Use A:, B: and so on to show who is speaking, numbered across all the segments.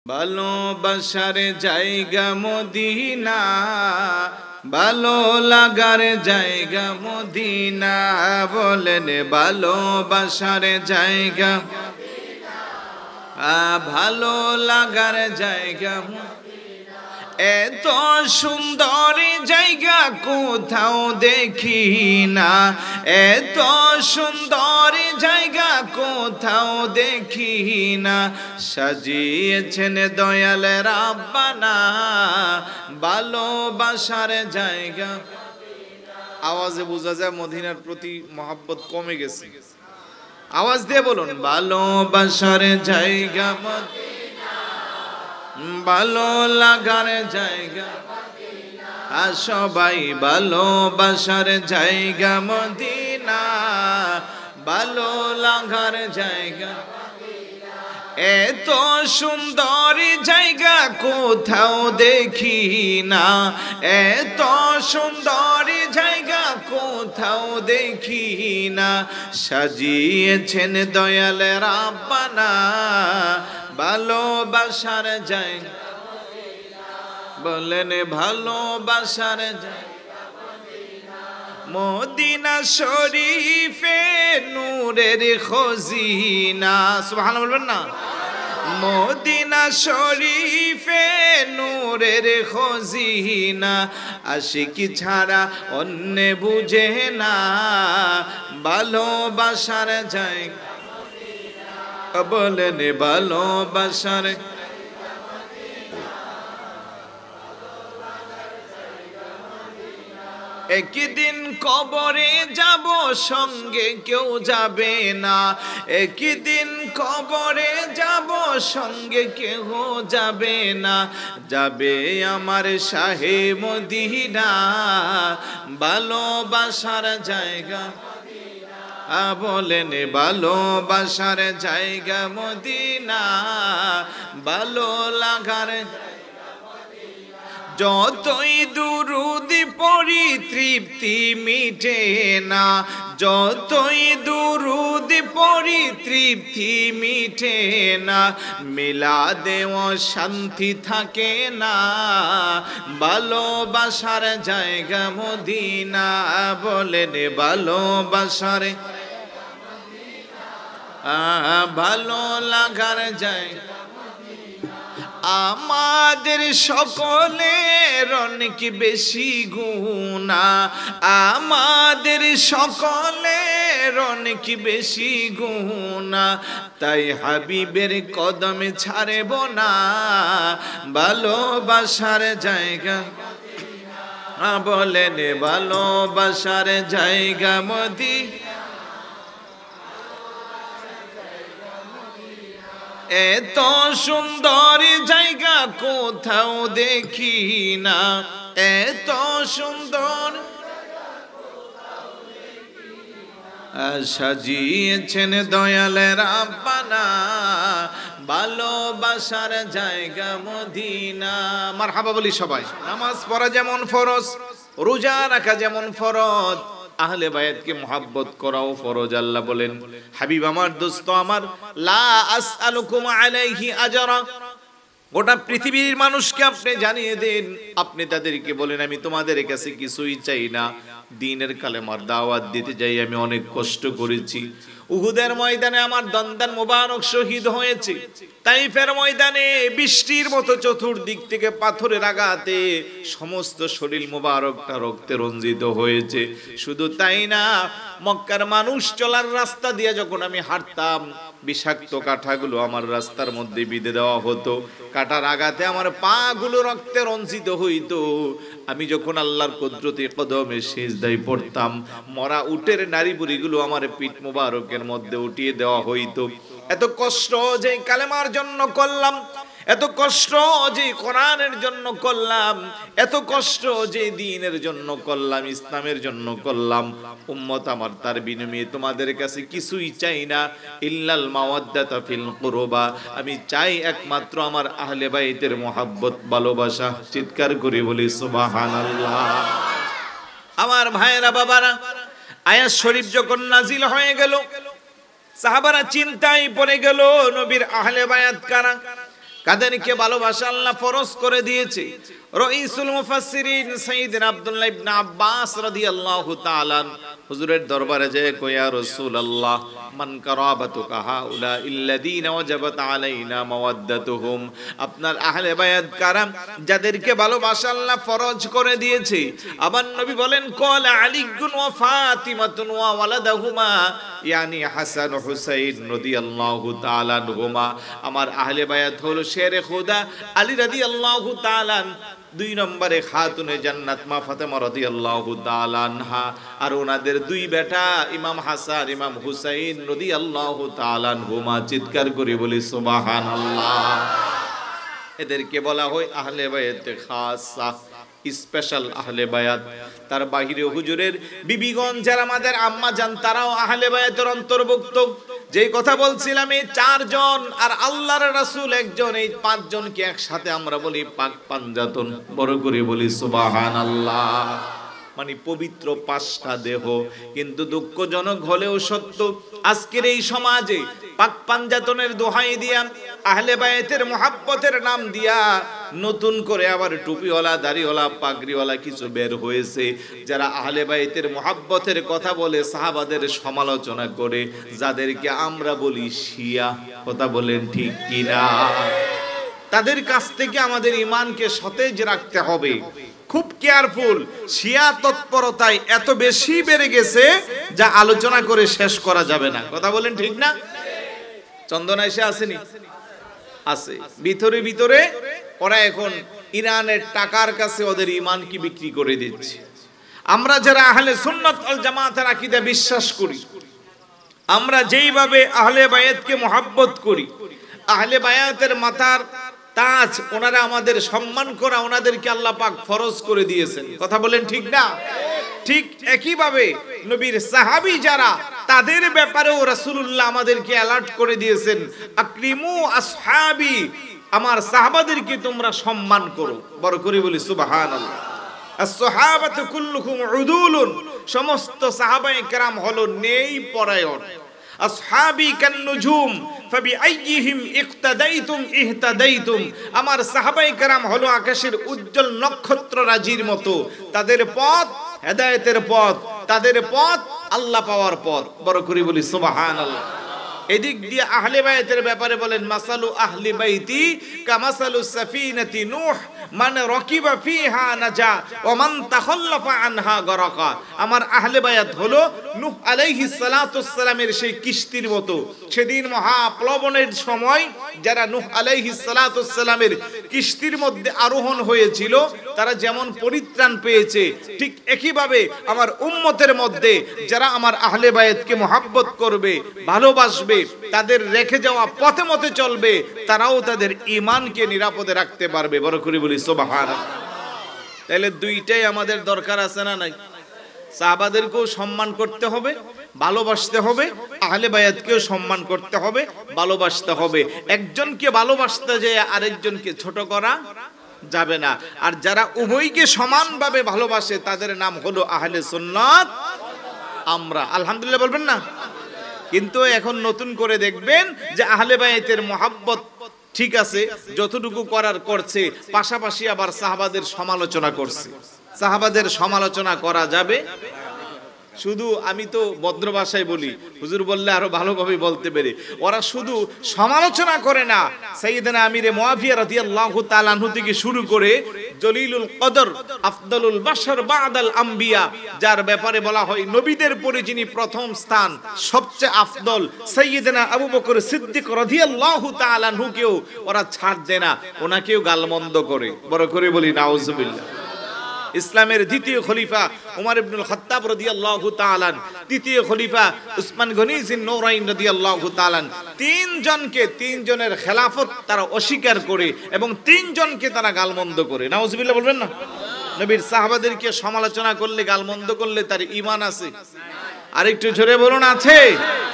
A: ভালোবাসার জায়গা মদিনা, ভালো লাগার জায়গা মদিনা। বলেন ভালোবাসার জায়গা, ভালো লাগার জায়গা। এত সুন্দর জায়গা কোথাও দেখি না, এত সুন্দর জায়গা কোথাও দেখি না। সাজিয়েছেন দয়াল রাব্বানা ভালোবাসার জায়গা। আওয়াজে বোঝা যায় মদিনার প্রতি মহব্বত কমে গেছে। আওয়াজ দিয়ে বলুন ভালোবাসার জায়গা মদিনা, ভালো লাগার জায়গা। আর সবাই ভালোবাসার জায়গা মদিনা, ভালো লাগার জায়গা। এত সুন্দর জায়গা কোথাও দেখি না, এত সুন্দর জায়গা কোথাও দেখি না। সাজিয়েছেন দয়াল রাব্বানা ভালোবাসার জায়গা। বলেন ভালোবাসার জায়গা মদিনা শরীফে নূরের খজিনা। সুবহানাল্লাহ বলবেন না? মদিনা শরীফে নূরের খজিনা, আশিকি ছাড়া অন্য বুঝে না ভালোবাসার জায়গা। বলেন ভালোবাসার। একদিন কবরে যাব সঙ্গে কেউ যাবে না, একদিন কবরে যাব সঙ্গে কেউ যাবে না। যাবে আমার শাহে মদিনা ভালোবাসার জায়গা। বলেন ভালোবাসার জায়গা মদিনা, ভালো লাগার। যতই দুরুদ পড়ি তৃপ্তি মিটে না, যতই দুরুদ পড়ি তৃপ্তি মিটে না। মিলাদেও শান্তি থাকে না ভালোবাসার জায়গা মদিনা। বলেন ভালোবাসার, ভালো লাগার জায়গা। আমাদের সকলের অনেক বেশি গুনাহ, আমাদের সকলের অনেক বেশি গুনাহ। তাই হাবিবের কদমে ছাড়ব না ভালোবাসার জায়গা। বলেন ভালোবাসার জায়গা মদিনা। এত সুন্দর জায়গা কোথাও দেখি না, এত সুন্দর। সাজিয়েছেন দয়াল রাব্বানা ভালোবাসার জায়গা মদিনা। মারহাবা বলি সবাই। নামাজ পড়া যেমন ফরজ, রোজা রাখা যেমন ফরজ, আহলে বায়াতকে মুহাব্বত করাও ফরজ। আল্লাহ বলেন হাবিব আমার, দোস্ত আমার, লা আসআলুকুম আলাইহি আজরা। গোটা পৃথিবীর মানুষকে আপনি জানিয়ে দেন, আপনি তাদেরকে বলেন আমি তোমাদের কাছে কিছুই চাই না। দ্বীনের কালেমার দাওয়াত দিতে যাই আমি অনেক কষ্ট করেছি। উহুদের ময়দানে আমার দন্দান মোবারক শহীদ হয়েছে। তাইফের ময়দানে বৃষ্টির মতো চতুর্দিক থেকে পাথরের আঘাতে সমস্ত শরীর মোবারকটা রক্তে রঞ্জিত হয়েছে। শুধু তাই না, মক্কার মানুষ চলার রাস্তা দিয়ে যখন আমি হাঁটতাম, বিষাক্ত কাঁটাগুলো আমার রাস্তার মধ্যে বিঁধে দেওয়া হতো। কাঁটার আঘাতে আমার পা গুলো রক্তে রঞ্জিত হইতো। আমি যখন আল্লাহর কুদরতে কদমে সিজদায় পড়তাম, মরা উটের নারী বুড়িগুলো আমার পিঠ মোবারকের মধ্যে উঠিয়ে দেওয়া হইতো। এত কষ্ট যে কালেমার জন্য করলাম, এত কষ্ট যে কোরআনের জন্য করলাম, এত কষ্ট যে দ্বীনের জন্য করলাম, ইসলামের জন্য করলাম। উম্মত আমার, তার বিনিময়ে তোমাদের কাছে কিছুই চাই না, ইল্লাল মাওয়াদ্দাতা ফিল কুরবা। আমি চাই একমাত্র আমার আহলে বাইতের মুহাব্বত, ভালোবাসা। চিৎকার করে বলি সুবহানাল্লাহ। আমার ভাইয়েরা, বাবারা, আয়াত শরীফ যখন নাজিল হয়ে গেল, সাহাবারা চিন্তায় পড়ে গেল নবীর আহলে বায়াত কারা। কাদেরকে ভালোবাসা আল্লাহ ফরজ করে দিয়েছে। রাইসুল মুফাসসিরিন সাইয়্যিদনা আব্দুল্লাহ ইবনে আব্বাস রাদিয়াল্লাহু তাআলা হুজুরের দরবারে যায় কই ইয়া রাসূলুল্লাহ মান কারাবাতুকা হাউলা ইল্লাযীনা ওয়াজাবাত আলাইনা মাওয়াদ্দাতুহুম, আপনার আহলে বায়াত কারা যাদেরকে ভালোবাসা আল্লাহ ফরজ করে দিয়েছে। আবার নবী বলেন ক্বালা আলীগুন ওয়া ফাতিমাতুন ওয়া ওয়ালাদাহুমা ইয়ানি হাসান ও হুসাইন রাদিয়াল্লাহু তাআলা আনহুমা, আমার আহলে বায়াত হলো শেরে খোদা আলী রাদিয়াল্লাহু তাআলা, দুই নম্বরে খাতুনে জান্নাত মা ফাতেমা রাদিয়াল্লাহু তাআলা আনহা, আর ওনাদের দুই বেটা ইমাম হাসান ইমাম হুসাইন রাদিয়াল্লাহু তাআলা আনহুমা। চিৎকার করে বলি সুবহানাল্লাহ। এদেরকে বলা হয় আহলে বায়াতে খাসা, স্পেশাল আহলে বায়াত। তার বাহিরে হুজুরের বিবিগণ যারা আমাদের আম্মা জান তারাও আহলে বায়াতের অন্তর্ভুক্ত। যেই কথা বলছিলাম এই চারজন আর আল্লাহর রাসূল একজন, এই পাঁচজনকে একসাথে আমরা বলি পাক পাঞ্জাতন। বড় করে বলি সুবহানাল্লাহ। মানে পবিত্র পাঁচটা দেহ, কিন্তু দুঃখজনক হলেও সত্য আজকের এই সমাজে পাক পাঞ্জাতনের দোহাই দিয়া আহলে বায়াতের মুহাব্বতের নাম দিয়া নতুন করে আবার টুপিওয়ালা দাড়িওয়ালা পাগড়িওয়ালা কিছু বের হয়েছে, যারা আহলে বায়াতের মুহাব্বতের কথা বলে সাহাবাদের সমালোচনা করে, যাদেরকে আমরা বলি শিয়া। কথা বলেন ঠিক কিনা? তাদের কাছ থেকে আমাদের ঈমানকে সতেজ রাখতে হবে। খুব কেয়ারফুল। শিয়া তৎপরতায় এত বেশি বেড়ে গেছে যা আলোচনা করে শেষ করা যাবে না। কথা বলেন ঠিক না? চন্দনা এসে আসেনি? আছে। ভিতরে ভিতরে ওরা এখন ইরানের টাকার কাছে ওদের ঈমানকে বিক্রি করে দিচ্ছে। আমরা যারা আহলে সুন্নাত ওয়াল জামাতের আকীদা বিশ্বাস করি, আমরা যেইভাবে আহলে বায়াতকে মুহাব্বত করি, আহলে বায়াতের মাথার তাজ ওনারা আমাদের সম্মান করা, ওনাদেরকে আল্লাহ পাক ফরজ করে দিয়েছেন। কথা বলেন ঠিক না? ঠিক একইভাবে নবীর সাহাবী যারা, তাদের ব্যাপারেও রাসূলুল্লাহ আমাদেরকে অ্যালার্ট করে দিয়েছেন, আকরিমু আসহাবি, আমার সাহাবাদেরকে তোমরা সম্মান করো। বড় করে বলি সুবহানাল্লাহ। as-সাহাবাতু কুল্লুকুম উদুলুন, সমস্ত সাহাবায়ে কেরাম হলো নেই পরায়ণ। আসহাবি কান নুজুম ফাবিআইয়িহিম ইক্তাদাইতুম ইহতাদাইতুম, আমার সাহাবায়ে কেরাম হলো আকাশের উজ্জ্বল নক্ষত্র রাজির মতো, তাদের পথ হেদায়েতের পথ, তাদের পথ আল্লাহ পাওয়ার পথ। বড় করে বলি সুবহানাল্লাহ। এদিক দিয়ে আহলে বায়াতের ব্যাপারে বলেন মাসালু আহলি বাইতি কামাসালু সাফিনাতি নূহ, মান রাকিবা ফিহা নাজা ওয়া মান তাখাল্লাফা আনহা গরাকা, আমার আহলে বায়াত হলো নূহ আলাইহিস সালাতুস সালামের সেই কিস্তির মতো। সেদিন মহাপ্লবনের সময় যারা নূহ আলাইহিস সালাতুস সালামের কিস্তির মধ্যে আরোহণ হয়েছিল, তারা যেমন পরিত্রাণ পেয়েছে, ঠিক একইভাবে আমার উম্মতের মধ্যে যারা আমার আহলে বায়াতকে মুহাব্বত করবে, ভালোবাসবে, তাদের রেখে যাওয়া পথে মতে চলবে, তারাও তাদের ঈমানকে নিরাপদে রাখতে পারবে। বড় করে বলি সুবহানাল্লাহ। তাহলে দুইটাই আমাদের দরকার আছে না নাই? সাহাবাদেরকেও সম্মান করতে হবে, ভালোবাসতে হবে, আহলে বায়াতকেও সম্মান করতে হবে, ভালোবাসতে হবে। একজনকে ভালোবাসতে যায় আরেকজনকে ছোট করা যাবে না। আর যারা উভয়কে সমানভাবে ভালোবাসে তাদের নাম হলো আহলে সুন্নাত। আমরা আলহামদুলিল্লাহ বলবেন না? কিন্তু এখন নতুন করে দেখবেন যে আহলে বায়াতের মুহাব্বত ঠিক আছে, যতটুকু করার করছে, পাশাপাশি আবার সাহাবাদের সমালোচনা করছে। সাহাবাদের সমালোচনা করা যাবে? শুধু আমি তো ভদ্র ভাষায় বলি, হুজুর বললে আরো ভালোভাবে বলতে পারে। ওরা শুধু সমালোচনা করে না, সাইয়েদনা আমিরে মুআবিয়া রাদিয়াল্লাহু তাআলা আনহু থেকে শুরু করে জলিলুল কদর আফদালুল বাশার বাদাল আম্বিয়া, যার ব্যাপারে বলা হয় নবীদের পরে যিনি প্রথম স্থান, সবচেয়ে আফদল, সাইয়েদনা আবু বকর সিদ্দিক রাদিয়াল্লাহু তাআলা আনহুকেও ওরা ছাড় দেয় না, ওনাকেও গালমন্দ করে। বড় করে বলি নাউজুবিল্লাহ। ইসলামের দ্বিতীয় খলিফা উমর ইবনুল খাত্তাব রাদিয়াল্লাহু তাআলা, তৃতীয় খলিফা উসমান গনি জিন নূরাইন রাদিয়াল্লাহু তাআলা, তিনজনের খেলাফত তারা অস্বীকার করে এবং তিনজনকে তারা গালমন্দ করে। নাউজুবিল্লাহ বলবেন না? নবীর সাহাবাদেরকে সমালোচনা করলে, গালমন্দ করলে তার ঈমান আছে? আরেকটু জোরে বলুন আছে?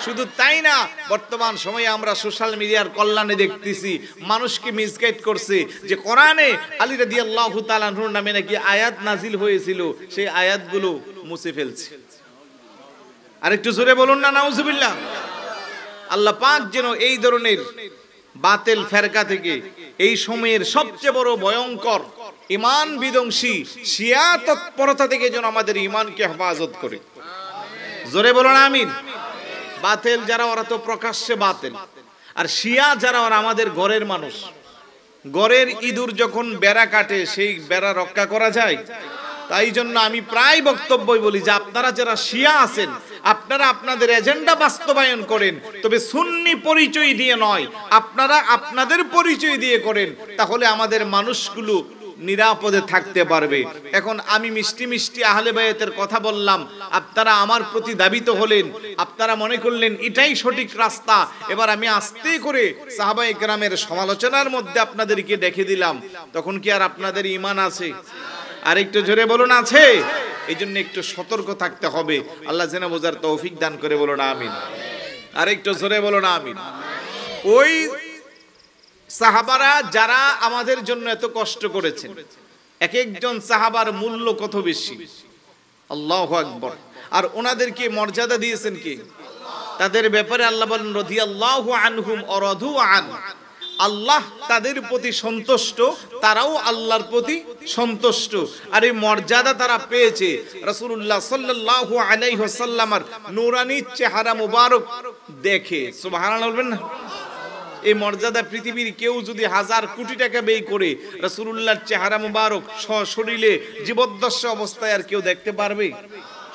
A: শুধু তাই না, বর্তমান সময়ে আমরা সোশ্যাল মিডিয়ার কল্যাণে দেখতেছি মানুষকে মিসগাইড করছে যে কোরআনে আলী রাদিয়াল্লাহু তাআলা আনহুর নামে নাকি আয়াত নাজিল হয়েছিল, সেই আয়াতগুলো মুছে ফেলছে। আরেকটু জোরে বলুন না নাউজুবিল্লাহ। আল্লাহ পাক যেন এই ধরনের বাতিল ফেরকা থেকে এই সময়ের সবচেয়ে বড় ভয়ঙ্কর ঈমান বিধ্বংসী শিয়া তৎপরতা থেকে যেন আমাদের ঈমানকে হেফাজত করে। জোরে বলুন আমিন। বাতিল যারা, ওরা তো প্রকাশ্যে বাতিল, আর শিয়া যারা, ওরা আমাদের ঘরের মানুষ। ঘরের ইঁদুর যখন বেড়া কাটে, সেই বেড়া রক্ষা করা যায়? তাই জন্য আমি প্রায় বক্তব্যই বলি যে আপনারা যারা শিয়া আছেন, আপনারা আপনাদের এজেন্ডা বাস্তবায়ন করেন, তবে সুন্নি পরিচয় দিয়ে নয়, আপনারা আপনাদের পরিচয় দিয়ে করেন, তাহলে আমাদের মানুষগুলো নিরাপদে থাকতে পারবে। এখন আমি মিষ্টি মিষ্টি আহলে বায়াতের কথা বললাম, আপনারা আমার প্রতি দাবিত হলেন, আপনারা মনে করলেন এটাই সঠিক রাস্তা। এবার আমি আস্তে করে সাহাবায়ে কেরামের সমালোচনার মধ্যে আপনাদেরকে দেখে দিলাম, তখন কি আর আপনাদের ঈমান আছে? আর একটু জোরে বলুন আছে? এই জন্য একটু সতর্ক থাকতে হবে। আল্লাহ যেন বোঝার তৌফিক দান করে, বলুন আমিন। আর একটু জোরে বলুন আমিন। ওই সাহাবারা যারা আমাদের জন্য এত কষ্ট করেছেন, এক একজন সাহাবার মূল্য কত বেশি, আল্লাহু আকবার। আর ওনাদেরকে মর্যাদা দিয়েছেন কি? তাদের ব্যাপারে আল্লাহ বলেন রাদিয়াল্লাহু আনহুম ওয়া রাদু আন। আল্লাহ তাদের প্রতি সন্তুষ্ট, তারাও আল্লাহর প্রতি সন্তুষ্ট। আর এই মর্যাদা তারা পেয়েছে রাসূলুল্লাহ সাল্লাল্লাহু আলাইহি ওয়াসাল্লামের নূরানী চেহারা মুবারক দেখে। সুবহানাল্লাহ বলবেন না? এই মর্যাদা পৃথিবীর কেউ যদি 1000 কোটি টাকা ব্যয় করে রাসূলুল্লাহর চেহারা মুবারক সশরীরে জীবদ্দশা অবস্থায় আর কেউ দেখতে পারবে?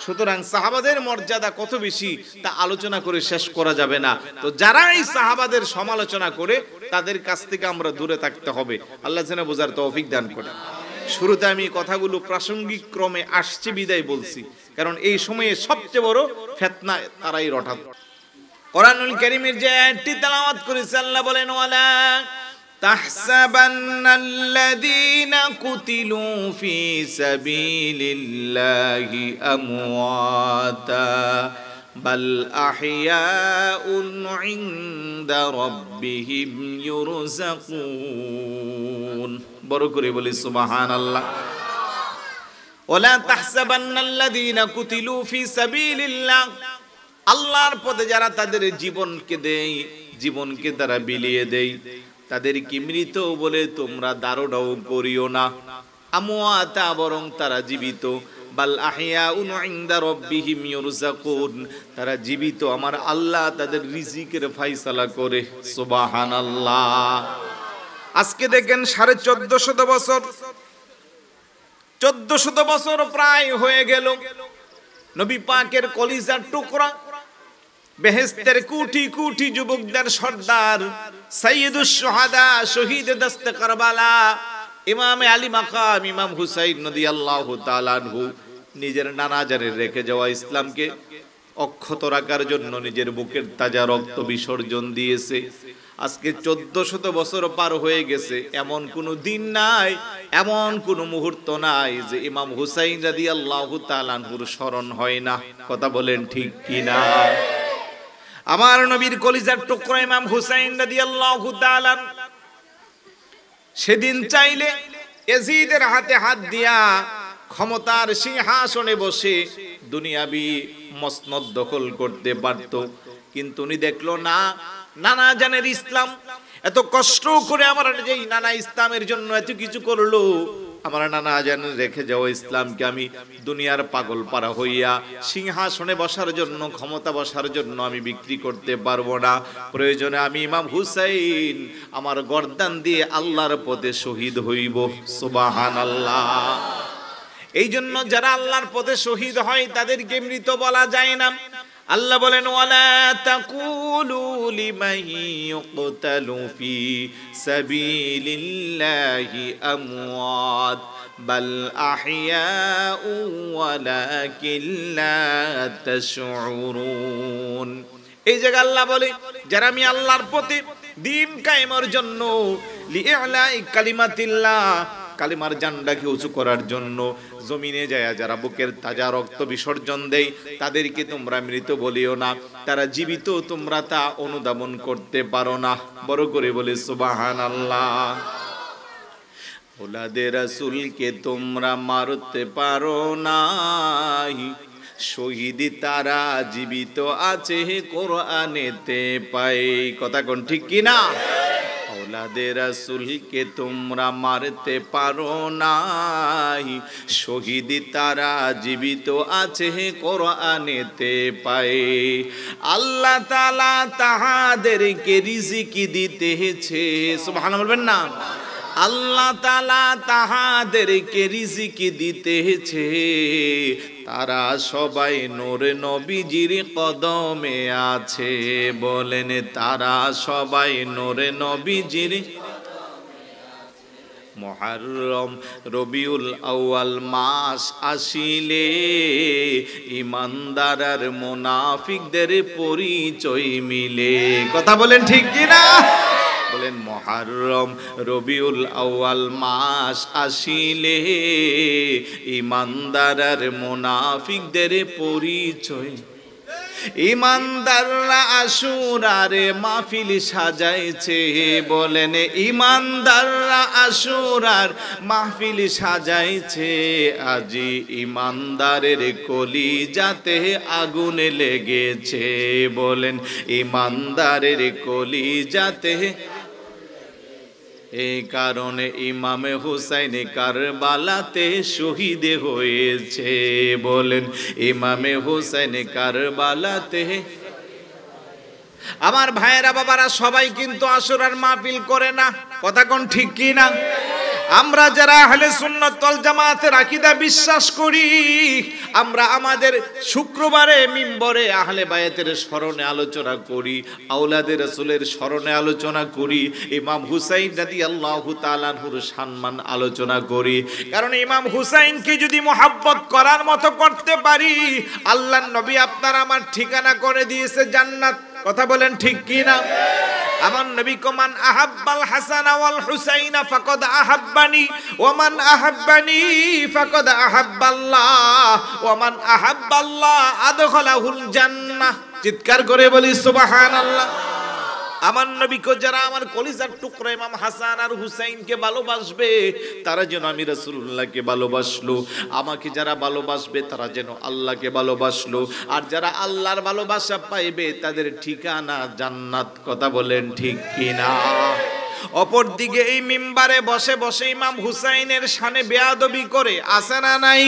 A: সুতরাং সাহাবাদের মর্যাদা কত বেশি তা আলোচনা করে শেষ করা যাবে না। তো যারা এই সাহাবাদের সমালোচনা করে, তাদের কাছ থেকে আমরা দূরে থাকতে হবে। আল্লাহ যেন বোঝার তৌফিক দান করে। শুরুতে আমি কথাগুলো প্রাসঙ্গিক ক্রমে আসছে বিদায় বলছি, কারণ এই সময়ে সবচেয়ে বড় ফিতনা তারাই রটাত। কোরআনুল কারীমের যে আয়াতটি তেলাওয়াত করেছে, আল্লাহ বলেন ওয়ালা তাহসাবান্নাল্লাযীনা কুতিলু ফি সাবিলিল্লাহি আমওয়াতা বাল আহইয়াউন ইনদা রাব্বিহিম ইউরযাকুন। বড় করে বলি সুবহানাল্লাহ। ওয়ালা তাহসাবান্নাল্লাযীনা কুতিলু ফি সাবিলিল্লাহ, আল্লাহর পথে যারা তাদের জীবনকে দেয়, জীবনকে তারা বিলিয়ে দেয়, তাদেরকে মৃত বলে তোমরা দারুণাও করিও না। আমওয়াতা, বরং তারা জীবিত। বাল আহইয়াউন ইনদা রাব্বিহিম ইউরযাকুন, তারা জীবিত, আমার আল্লাহ তাদের রিজিকের ফয়সালা করে। সুবহানাল্লাহ। আজকে দেখেন 1450 বছর, 1400 বছর প্রায় হয়ে গেল, নবী পাকের কলিজার টুকরা, বেহেশতের কোটি কোটি যুবকদের সর্দার, সাইয়্যিদুশ শুহাদা, শহীদ দস্তে কারবালা, ইমামে আলী মাকাম ইমাম হুসাইন রাদিয়াল্লাহু তাআলা আনহু নিজের নানা জানের রেখে যাওয়া ইসলামকে অক্ষত রাখার জন্য নিজের বুকের তাজা রক্ত বিসর্জন দিয়েছে। আজকে 1400 বছর পার হয়ে গেছে, এমন কোনো দিন নাই, এমন কোনো মুহূর্ত নাই যে ইমাম হুসাইন রাদিয়াল্লাহু তাআলা আনহুর স্মরণ হয় না। কথা বলেন ঠিক কিনা? আমার নবীর কলিজার টুকরা ইমাম হুসাইন রাদিয়াল্লাহু তাআলা সেদিন চাইলে ইয়াজিদের হাতে হাত দিয়া ক্ষমতার সিংহাসনে বসে দুনিয়াবি মসনদ দখল করতে পারত, কিন্তু উনি দেখলো না, নানা জানের ইসলাম এত কষ্ট করে আমার যেই নানা ইসলামের জন্য এত কিছু করলো, আমার নানা জানের রেখে যাওয়া ইসলামকে আমি দুনিয়ার পাগল পারা হইয়া সিংহাসনে বসার জন্য, ক্ষমতা বসার জন্য আমি বিক্রি করতে পারবো না। প্রয়োজনে আমি ইমাম হুসাইন আমার গর্দান দিয়ে আল্লাহর পথে শহীদ হইব। সুবহানাল্লাহ। এই জন্য যারা আল্লাহর পথে শহীদ হয় তাদেরকে মৃত বলা যায় না। আল্লাহ বলেন ওয়ালা তাকুলু লিমান ইউকতালু ফি সাবিলিল্লাহি আমওয়াত বাল আহইয়াউ ওয়ালাকিন লা তাশউরুন। এই জায়গা আল্লাহ বলে যারা আমি আল্লাহর পথে দ্বীন কায়েমের জন্য লিইলাই কালিমাতিল্লাহ, কালিমার জান্ডাকে উঁচু করার জন্য জমিনে যায় যারা বুকের তাজা রক্ত বিসর্জন দেয়, তাদেরকে তোমরা মৃত বলিও না, তারা জীবিত, তোমরা তা অনুধাবন করতে পারো না। বড় করে বলে সুবহানাল্লাহ। ওলাদে রাসূলকে তোমরা মারতে পারো না, শহীদ তারা জীবিত আছে কোরআনেতে পাই। কথা কোন ঠিক কিনা? আওলাদে রাসূলকে তোমরা মারতে পারো নাই, শহীদ তারা জীবিত আছে কোরআনেতে পায়। আল্লাহ তাআলা তাহাদেরকে রিজিক দিতেছে, সুবহানাল্লাহ বলবেন না? আল্লাহ তাআলা তাহাদেরকে রিজিক দিতেছে, তারা সবাই নূরে নবীজির কদমে আছে। বলেন তারা সবাই নূরে নবীজির। মুহররম রবিউল আউয়াল মাস আসিলে ইমানদার আর মুনাফিকদের পরিচয় মিলে। কথা বলেন ঠিক কি না? বলেন মুহররম রবিউল আউয়াল মাস আসিলে ইমানদার আর মুনাফিকদের পরিচয়। ইমানদাররা আশুরার মাহফিল সাজাইছে। বলেন ইমানদাররা আশুরার মাহফিল সাজাইছে, আজি ইমানদারের কলিজাতে আগুন লেগেছে। বলেন ইমানদারের কলিজাতে। এই কারণে ইমামে হুসাইন কারবালাতে শহীদ হয়েছে। বলেন ইমামে হুসাইন কারবালাতে। আমার ভাইয়েরা বাবারা, সবাই কিন্তু আশুরার মাহফিল করে না। কথা কোন ঠিক কি না? আমরা যারা আহলে সুন্নাত ওয়াল জামাতের আকীদা বিশ্বাস করি, আমরা আমাদের শুক্রবারে মিম্বরে আহলে বায়াতের স্মরণে আলোচনা করি, আওলাদে রাসূলের স্মরণে আলোচনা করি, ইমাম হুসাইন রাদিয়াল্লাহু তাআলা আনহুর সম্মান আলোচনা করি। কারণ ইমাম হুসাইনকে যদি মুহাব্বত করার মতো করতে পারি, আল্লাহর নবী আপনার আমার ঠিকানা করে দিয়েছে জান্নাত। কথা বলেন ঠিক কি না? আমার নবী কমান আহাব্বাল হাসান ওয়াল হুসাইন ফাকাদ আহাব্বানি ওয়া মান আহাব্বানি ফাকাদ আহাব্বাল্লাহ ওয়া মান আহাব্বাল্লাহ আদখালাহুল জান্নাহ। চিৎকার করে বলি সুবহানাল্লাহ। আমার নবীকে যারা আমার কলিজার টুকরা ইমাম হাসান আর হুসাইনকে ভালোবাসবে, তারা যেন আমি রাসূলুল্লাহকে ভালোবাসলো। আমাকে যারা ভালোবাসবে, তারা যেন আল্লাহকে ভালোবাসলো। আর যারা আল্লাহর ভালোবাসা পাইবে, তাদের ঠিকানা জান্নাত। কথা বলেন ঠিক কিনা? অপরদিকে এই মিম্বারে বসে বসে ইমাম হুসাইনের শানে বেয়াদবি করে, আছে না নাই?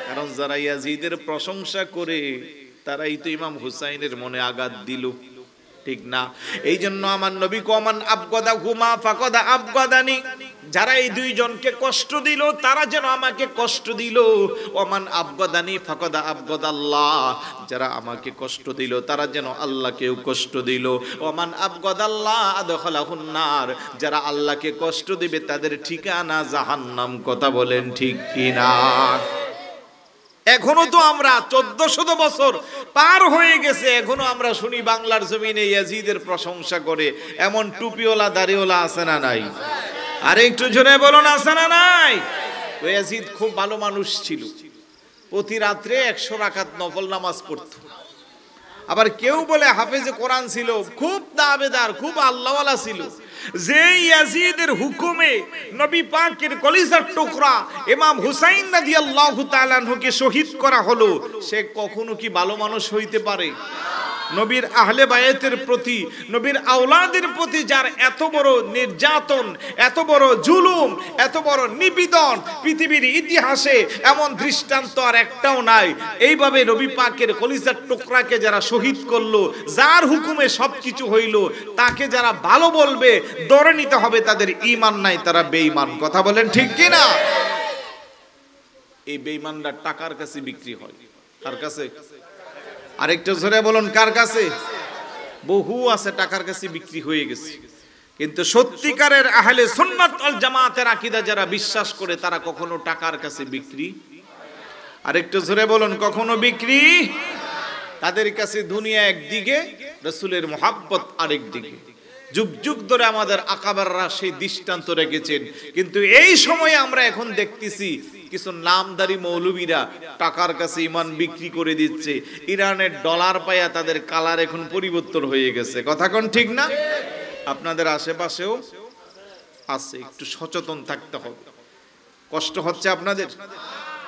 A: কারণ যারা ইয়াজিদের প্রশংসা করে, তারাই তো ইমাম হুসাইনের মনে আঘাত দিল, ঠিক না? এই জন্য আমার নবী কমান আবগাদা হুমা ফাকাদা আবগাদানি, যারা এই দুইজনকে কষ্ট দিল, তারা যেন আমাকে কষ্ট দিল। ওমান আবগাদানি ফাকাদা আবগাদাল্লাহ, যারা আমাকে কষ্ট দিল, তারা যেন আল্লাহকেও কষ্ট দিল। ওমান আবগাদাল্লাহ আদখালাহুন নার, যারা আল্লাহকে কষ্ট দিবে, তাদের ঠিকানা জাহান্নাম। কথা বলেন ঠিক কি না? এখনো তো আমরা 1400 বছর পার হয়ে গেছে, এখনো আমরা শুনি বাংলার জমিনে ইয়াজিদের প্রশংসা করে। এমন টুপিওয়ালা দাড়িওয়ালা আছে না নাই? আরে একটু জোরে বলুন, আছে না নাই? ইয়াজিদ খুব ভালো মানুষ ছিল, প্রতি রাত্রে 100 রাকাত নফল নামাজ পড়তো। আবার কেউ বলে হাফেজে কোরআন ছিল, খুব দাবেদার, খুব আল্লাহওয়ালা ছিল। যে ইয়াজিদের হুকুমে নবী পাকের কলিজার টুকরা ইমাম হুসাইন রাদিয়াল্লাহু তাআলা আনহুকে শহীদ করা হলো, সে কখনো কি ভালো মানুষ হইতে পারে? নবীর আহলে বায়াতের প্রতি, নবীর আওলাদের প্রতি যার এত বড় নির্যাতন, এত বড় জুলুম, এত বড় নিপীড়ন, পৃথিবীর ইতিহাসে এমন দৃষ্টান্ত আর একটাও নাই। এইভাবে নবী পাকের কলিজার টুকরাকে যারা শহীদ করলো, যার হুকুমে সবকিছু হইল, তাকে যারা ভালো বলবে, ধরে নিতে হবে তাদের ঈমান নাই, তারা বেঈমান। কথা বলেন ঠিক কি না? এই বেঈমানরা টাকার কাছে বিক্রি হয়। কার কাছে? আরেকটু জোরে বলুন, কার কাছে? বহু আছে, টাকার কাছে বিক্রি হয়ে গেছে। কিন্তু সত্যিকারের আহলে সুন্নাত ওয়াল জামাতের আকীদা যারা বিশ্বাস করে, তারা কখনো টাকার কাছে বিক্রি। আরেকটু জোরে বলুন, কখনো বিক্রি। তাদের কাছে দুনিয়া একদিকে, রাসূলের মুহাব্বত আরেক দিকে। যুগ যুগ ধরে আমাদের আকাবাররা সেই দৃষ্টান্ত রেখেছেন। কিন্তু এই সময়ে আমরা এখন দেখতেছি কিছু নামদারি মৌলবীরা টাকার কাছে ঈমান বিক্রি করে দিচ্ছে। ইরানের ডলার পায়া তাদের কালার এখন পরিবর্তন হয়ে গেছে। কথা কোন ঠিক না? আপনাদের আশেপাশেও আছে, একটু সচেতন থাকতে হবে। কষ্ট হচ্ছে আপনাদের?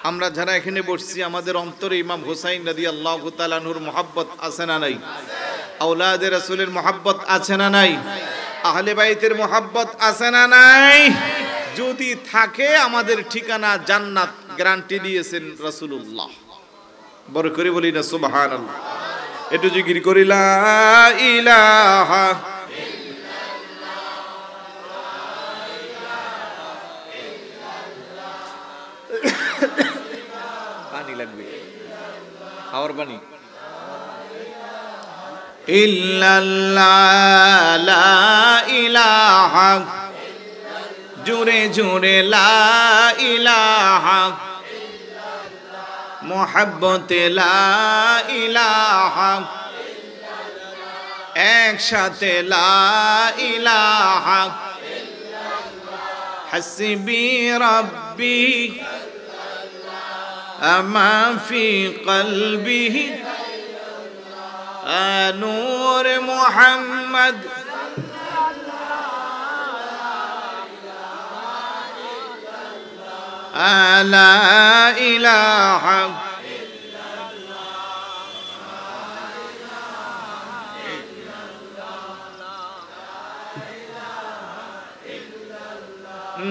A: আমরা যারা এখানে বসছি, আমাদের অন্তরে ইমাম হুসাইন রাদিয়াল্লাহু তাআলা আনহুর মুহাব্বত আছে না নাই? আওলাদে রাসূলের মুহাব্বত আছে না নাই? আহলে বাইতের মোহাব্বত আছে না নাই? যদি থাকে আমাদের ঠিকানা জান্নাত, গ্যারান্টি দিয়েছেন রাসূলুল্লাহ। বড় করে বলি না সুবহানাল্লাহ। একটু জিকির করি লা ইলাহা পানি লাগবে, খাওয়ার পানি। ইল্লাল্লাহ লা ইলাহা, জোরে জোরে লা ইলাহা, মোহাব্বতে লা ইলাহা, একসাথে লা ইলাহা, হাসবি রব্বি আমা ফি কলবিহি নূর মুহাম্মদ লা ইলাহা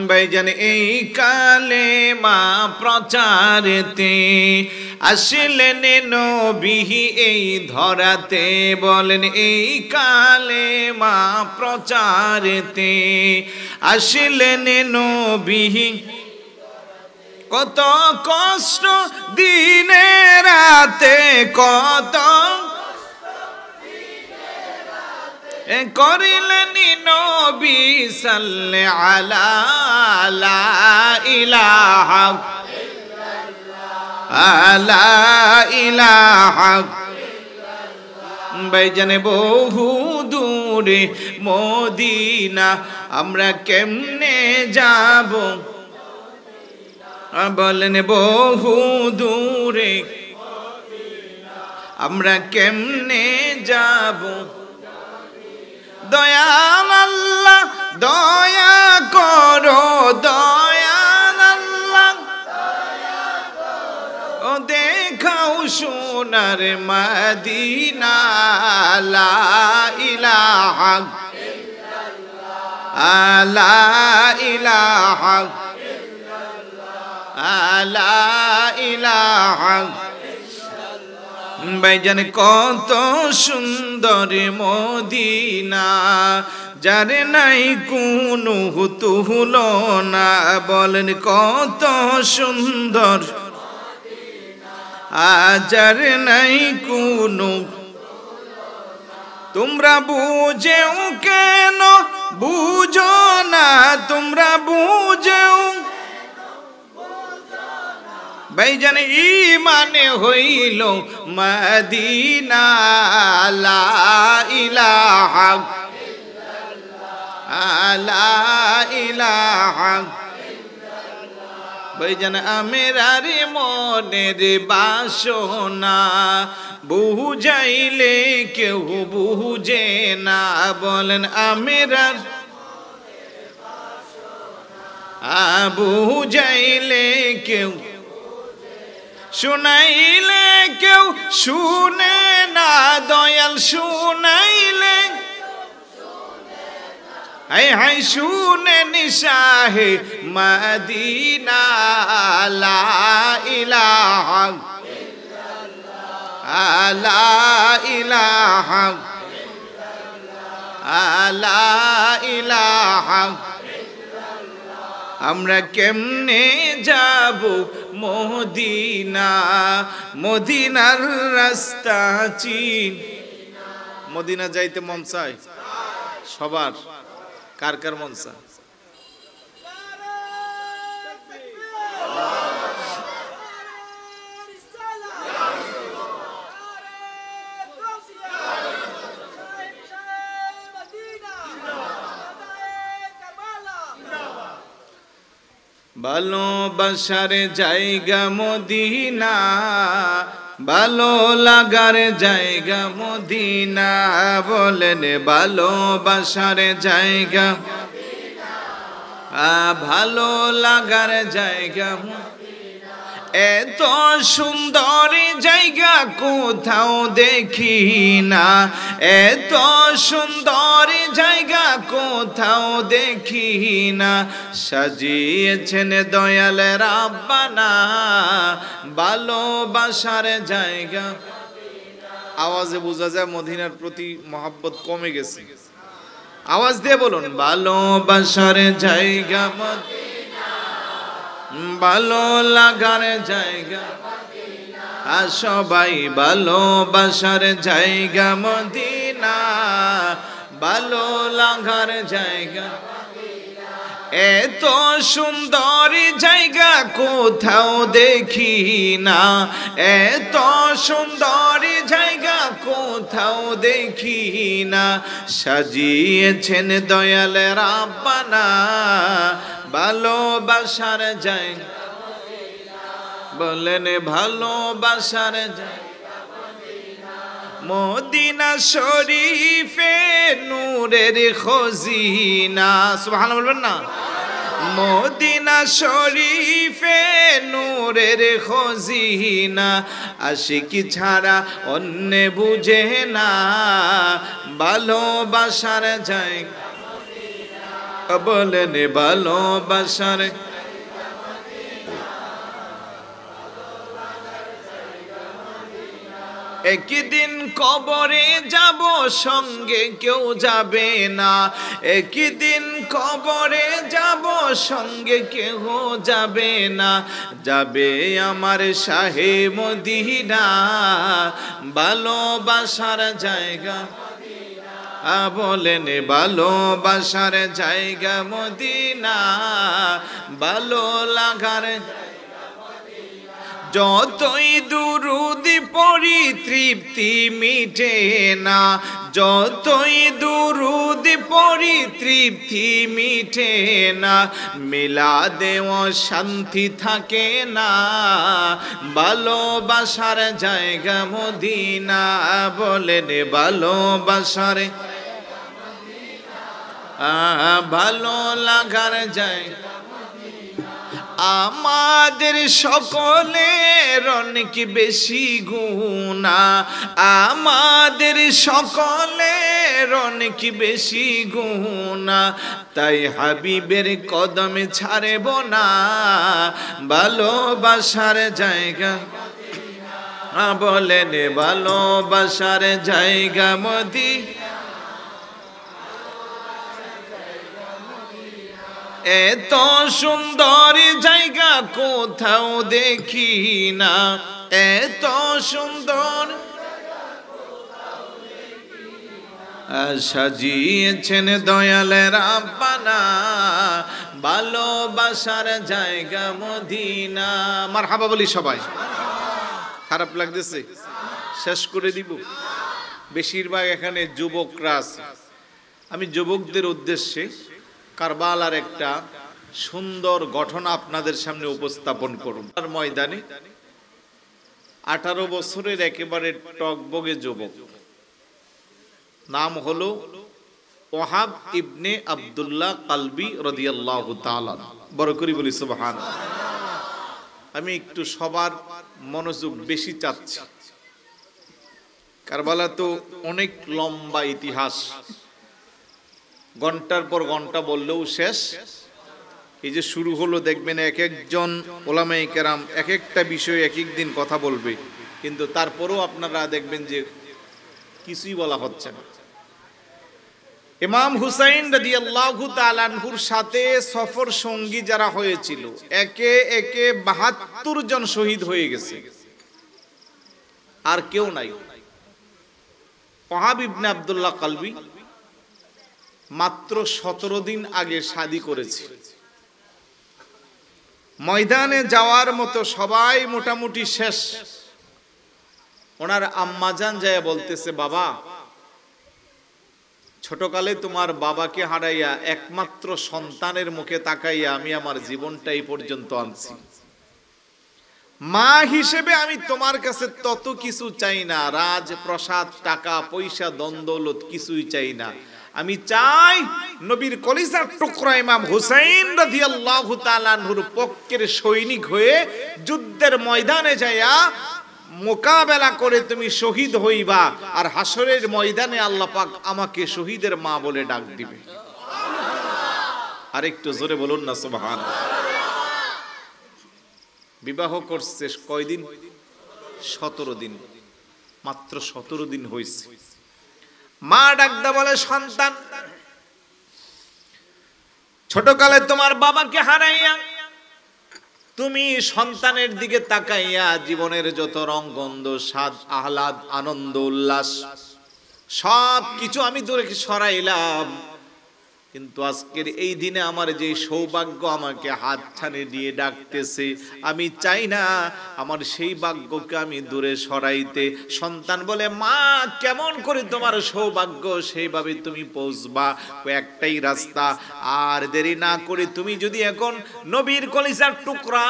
A: ভাইজান এই কালেমা প্রচারেতে আসলেন নবী এই ধরাতে, বলেন এই কালেমা প্রচারেতে আসলেন নবী। কত কষ্ট দিনে রাতে, কত করিলেন নবী সাল্লাল্লাহু আলা লা ইলাহা লা ইলাহা। ভাইজানে বহু দূরে মদিনা আমরা কেমনে যাব, বলেন বহু দূরে আমরা কেমনে যাব। দয়াল আল্লাহ দয়া করো, দয়াল আল্লাহ ও দেখাও সোনার মদিনা লা ইলাহা লা ইলাহা লা ইলাহা। ভাইজান কত সুন্দর মদিনা, যার নাই কোনো তুলনা, বলেন কত সুন্দর, যার নাই কোনো। তোমরা বুঝেও কেন বুঝো না, তোমরা বুঝেও ভাইজান ঈমানে হইল মদিনা লা ইলাহা লা ইলাহা। ভাইজান আমেরার মনের বাসনা বুঝাইলে কেউ বুঝে না, বলেন আমেরার বুঝাইলে কেউ, শুনাইলে কেউ শুনে না, দয়াল শুনাইলে হাই হাই শুনে নিশাহে মদিনা লা ইলাহা লা ইলাহা লা ইলাহা। আমরা কেমনে যাব মদিনা, মদিনার রাস্তা চিন। মদিনা যাইতে মন চায় সবার, কার কার মন চায়? ভালোবাসার জায়গা মদিনা, ভালো লাগার জায়গা মদিনা, বলেন ভালোবাসার জায়গা, ভালো লাগার জায়গা। এত সুন্দর জায়গা কোথাও দেখি না, এত সুন্দর জায়গা কোথাও দেখি না, সাজিয়েছেন দয়াল রাব্বানা ভালোবাসার জায়গা। আওয়াজে বোঝা যায় মদিনার প্রতি মহব্বত কমে গেছে। আওয়াজ দিয়ে বলুন, ভালোবাসার জায়গা মদিনা, ভালো লাগার জায়গা। আর সবাই ভালোবাসার জায়গা মদিনা, ভালো লাগার জায়গা। এত সুন্দর জায়গা কোথাও দেখি না, এত সুন্দর জায়গা কোথাও দেখি না, সাজিয়েছেন দয়াল রাব্বানা ভালোবাসার জায়গা। বলেন ভালোবাসার জায়গা মদিনা শরীফে নূরের খজিনা। সুবহানাল্লাহ বলবেন না? মদিনা শরীফে নূরের খজিনা, আশিকি ছাড়া অন্য বুঝে না ভালোবাসার জায়গা। বলেন ভালোবাসার। একদিন কবরে যাব সঙ্গে কেউ যাবে না, একদিন কবরে যাব সঙ্গে কেউ যাবে না, যাবে আমার শাহে মদিনা ভালোবাসার জায়গা। বলেন ভালোবাসার জায়গা মদিনা, ভালো লাগার। যতই দুরুদ পড়ি তৃপ্তি মিটে না, যতই দুরুদ পড়ি তৃপ্তি মিটে না, মিলাদেও শান্তি থাকে না ভালোবাসার জায়গা মদিনা। বলেন ভালোবাসার ভালো লাগার জায়গা। আমাদের সকলের অনেক বেশি গুনাহ, আমাদের সকলের অনেক বেশি গুনাহ, তাই হাবিবের কদমে ছাড়ব না ভালোবাসার জায়গা। বলেন ভালোবাসার জায়গা মদিনা। এত সুন্দর জায়গা কোথাও দেখি না, এত সুন্দর সাজিয়েছেন দয়াল রাব্বানা ভালোবাসার জায়গা মদিনা। মারহাবা বলি সবাই। খারাপ লাগতেছে? শেষ করে দিব। বেশিরভাগ এখানে যুবকরা আছে। আমি যুবকদের উদ্দেশ্যে কারবালার একটা সুন্দর ঘটনা আপনাদের সামনে উপস্থাপন করুন। ময়দানে 18 বছরের একেবারে টকবগে যুবক, নাম হলো ওয়াহাব ইবনে আব্দুল্লাহ কালবি রাদিয়াল্লাহু তাআলা। বড় করে বলি সুবহানাল্লাহ। আমি একটু সবার মনোযোগ বেশি চাচ্ছি। কারবালা তো অনেক লম্বা ইতিহাস, ঘন্টার পর ঘন্টা বললেও শেষ। এই যে শুরু হলো, দেখবেন এক একজন ওলামায়ে কেরাম এক একটা বিষয়ে এক এক দিন কথা বলবে, কিন্তু তারপরেও আপনারা দেখবেন যে কিছুই বলা হচ্ছে না। ইমাম হুসাইন রাদিয়াল্লাহু তাআলা আনহুর সাথে সফর সঙ্গী যারা হয়েছিল, একে একে 72 জন শহীদ হয়ে গেছে, আর কেউ নাই। ওয়াহাব ইবনে আব্দুল্লাহ কালবি মাত্র 17 দিন আগে শাদী করেছে। ময়দানে যাওয়ার মতো সবাই মোটামুটি শেষ। ওনার আম্মাজান যায় বলতেছে, বাবা, ছোটকালে তোমার বাবাকে হারাইয়া একমাত্র সন্তানের মুখে তাকাইয়া আমি আমার জীবনটা এই পর্যন্ত আনছি। মা হিসেবে আমি তোমার কাছে তত কিছু চাই না, রাজপ্রাসাদ, টাকা পয়সা, দ্বন্দ্বলত কিছুই চাই না। আমি চাই নবীর কলিজার টুকরা ইমাম হুসাইন রাদিয়াল্লাহু তাআলা আনহুর পক্ষের সৈনিক হয়ে যুদ্ধের ময়দানে যায়া মোকাবেলা করে তুমি শহীদ হইবা, আর হাসরের ময়দানে আল্লাহ পাক আমাকে শহীদের মা বলে ডাক দিবে। আর একটু জোরে বলুন না সুবহানাল্লাহ। বিবাহ করছে কয়দিন? 17 দিন, মাত্র 17 দিন হয়েছে। মা ডাকদা বলে, সন্তান, ছোটকালে তোমার বাবাকে হারাইয়া তুমি সন্তানের দিকে তাকাইয়া জীবনের যত রং গন্ধ স্বাদ আহ্লাদ আনন্দ উল্লাস সব কিছু আমি দূরে সরাইলাম, কিন্তু আজকের এই দিনে আমার যে সৌভাগ্য আমাকে হাত ছানে দিয়ে ডাকতেছে, আমি চাই না আমার সেই ভাগ্যকে আমি দূরে সরাইতে। সন্তান বলে, মা কেমন করে তোমার সৌভাগ্য সেইভাবে তুমি পৌঁছবা? একটাই রাস্তা, আর দেরি না করে তুমি যদি এখন নবীর কলিজার টুকরা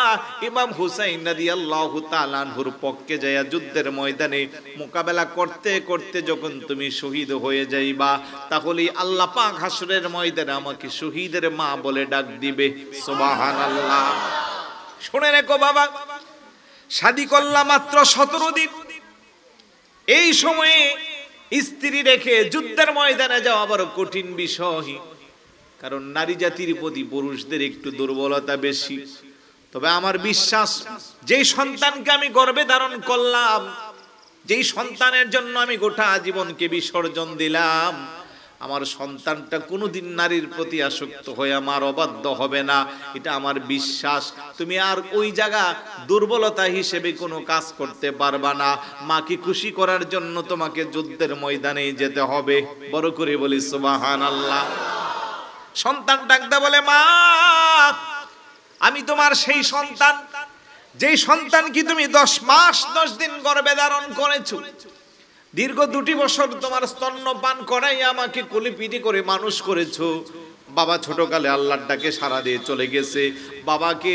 A: ইমাম হুসাইন রাদিয়াল্লাহু তাআলা আনহুর পক্ষে যায়া যুদ্ধের ময়দানে মোকাবেলা করতে করতে যখন তুমি শহীদ হয়ে যাইবা, তাহলে আল্লাহ পাক হাসরের ময়দানে আমাকে শহীদের মা বলে ডাক দিবে। সুবহানাল্লাহ। শুনে রেখো বাবা, শাদী করলাম মাত্র 17 দিন, এই সময়ে স্ত্রী রেখে যুদ্ধের ময়দানে যাওয়া বড় কঠিন বিষয়, কারণ নারী জাতির প্রতি পুরুষদের একটু দুর্বলতা বেশি। তবে আমার বিশ্বাস, যেই সন্তানকে আমি গর্ভে ধারণ করলাম, যেই সন্তানের জন্য আমি গোটা জীবনকে বিসর্জন দিলাম, আমার সন্তানটা কোনোদিন নারীর প্রতি আসক্ত হয়ে আমার অবাধ্য হবে না, এটা আমার বিশ্বাস। তুমি আর ওই জায়গা দুর্বলতা হিসেবে কোনো কাজ করতে পারবা না। মাকে খুশি করার জন্য তোমাকে যুদ্ধের ময়দানে যেতে হবে। বড় করে বলি সুবহানাল্লাহ। সন্তান ডাকদা বলে, মা আমি তোমার সেই সন্তান, যেই সন্তান কি তুমি 10 মাস 10 দিন গর্ভে ধারণ করেছো, দীর্ঘ 2 বছর তোমার স্তন্যপান করাই আমাকে কোলে-পিঠে করে মানুষ করেছো। বাবা ছোটকালে আল্লাহর ডাকে সাড়া দিয়ে চলে গেছে, বাবাকে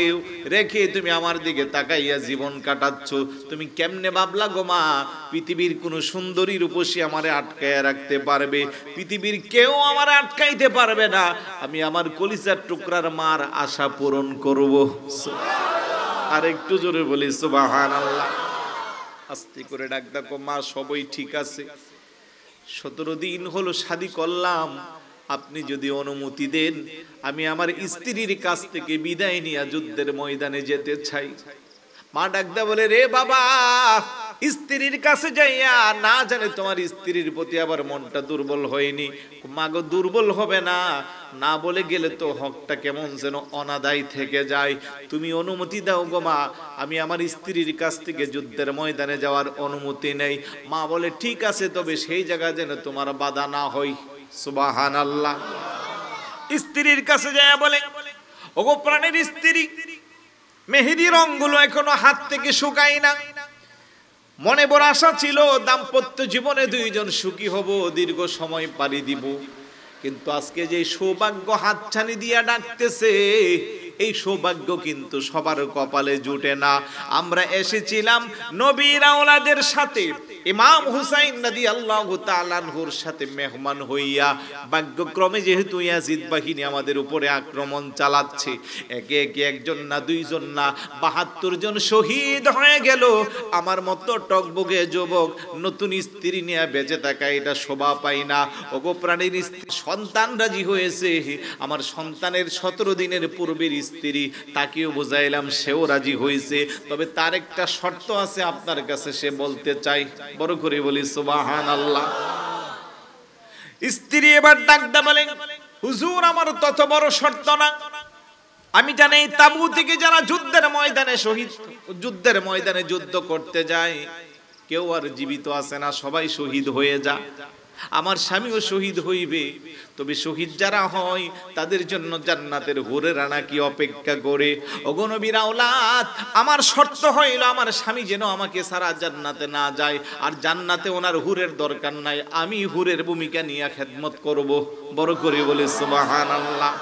A: রেখে তুমি আমার দিকে তাকাইয়া জীবন কাটাচ্ছ। তুমি কেমনে ভাবলা গো মা পৃথিবীর কোন সুন্দরী রূপসী আমারে আটকায়া রাখতে পারবে? পৃথিবীর কেউ আমারে আটকাইতে পারবে না। আমি আমার কলিজার টুকরার মার আশা পূরণ করব। আর একটু জোরে বলি সুবহানাল্লাহ। আস্তে করে ডাক দেখো, মা সবই ঠিক আছে, 17 দিন হলো শাদী করলাম, আপনি যদি অনুমতি দেন আমি আমার স্ত্রীর কাছ থেকে বিদায় নিয়ে যুদ্ধের ময়দানে যেতে চাই। মা ডাকদা বলে, রে বাবা, স্ত্রীর কাছে যাইয়া না জানে তোমার স্ত্রীর প্রতি আবার মনটা দুর্বল হয়নি। মা গো, দুর্বল হবে না, না বলে গেলে তো হকটা কেমন যেন অনাদায় থেকে যায়। তুমি অনুমতি দাও গো মা, আমি আমার স্ত্রীর কাছ থেকে যুদ্ধের ময়দানে যাওয়ার অনুমতি নেই। মা বলে, ঠিক আছে, তবে সেই জায়গা যেন তোমার বাধা না হয়। সুবহানাল্লাহ। স্ত্রীর কাছে যায় বলে, ওগো প্রাণের স্ত্রী, মেহেদি রংগুলো এখনো হাত থেকে শুকায় না। মনে বড় আশা ছিল দাম্পত্য জীবনে দুইজন সুখী হব, দীর্ঘ সময় পাড়ি দিব, কিন্তু আজকে যে সৌভাগ্য হাতছানি দিয়া ডাকতেছে, এই সৌভাগ্য কিন্তু সবার কপালে জুটে না। আমরা এসেছিলাম নবীর আওলাদের সাথে, ইমাম হুসাইন রাদিয়াল্লাহু তাআলা আনহুর সাথে মেহমান হইয়া, ভাগ্যক্রমে যেহেতু ইয়াজিদ বাহিনী আমাদের উপরে আক্রমণ চালাচ্ছে, একে একে একজন না দুইজন না 72 জন শহীদ হয়ে গেল। আমার মতো টকবগে যুবক নতুন স্ত্রী নিয়ে বেঁচে থাকা এটা শোভা পাই না। ওগো প্রাণীর স্ত্রী, সন্তান রাজি হয়েছে, আমার সন্তানের 17 দিনের পূর্বের স্ত্রী, তাকেও বুঝাইলাম, সেও রাজি হয়েছে, তবে তার একটা শর্ত আছে আপনার কাছে, সে বলতে চাই। বড় করে বলি সুবহানাল্লাহ। স্ত্রী এবার ডাকদা বলেন, হুজুর আমার তত বড় শর্ত না, আমি জানি তাবু থেকে যারা যুদ্ধের ময়দানে শহীদ, যুদ্ধের ময়দানে যুদ্ধ করতে যায়, কেউ আর জীবিত আছে না, সবাই শহীদ হয়ে যায়। আমার স্বামীও শহীদ হইবে, তবে শহীদ যারা হয় তাদের জন্য জান্নাতের হুরের রানা কি অপেক্ষা করে। ওগো নবীর আওলাদ, আমার শর্ত হইল আমার স্বামী যেন আমাকে সারা জান্নাতে না যায়, আর জান্নাতে ওনার হুরের দরকার নাই, আমি হুরের ভূমিকা নিয়ে খেদমত করব। বড় করে বলে সুবহানাল্লাহ।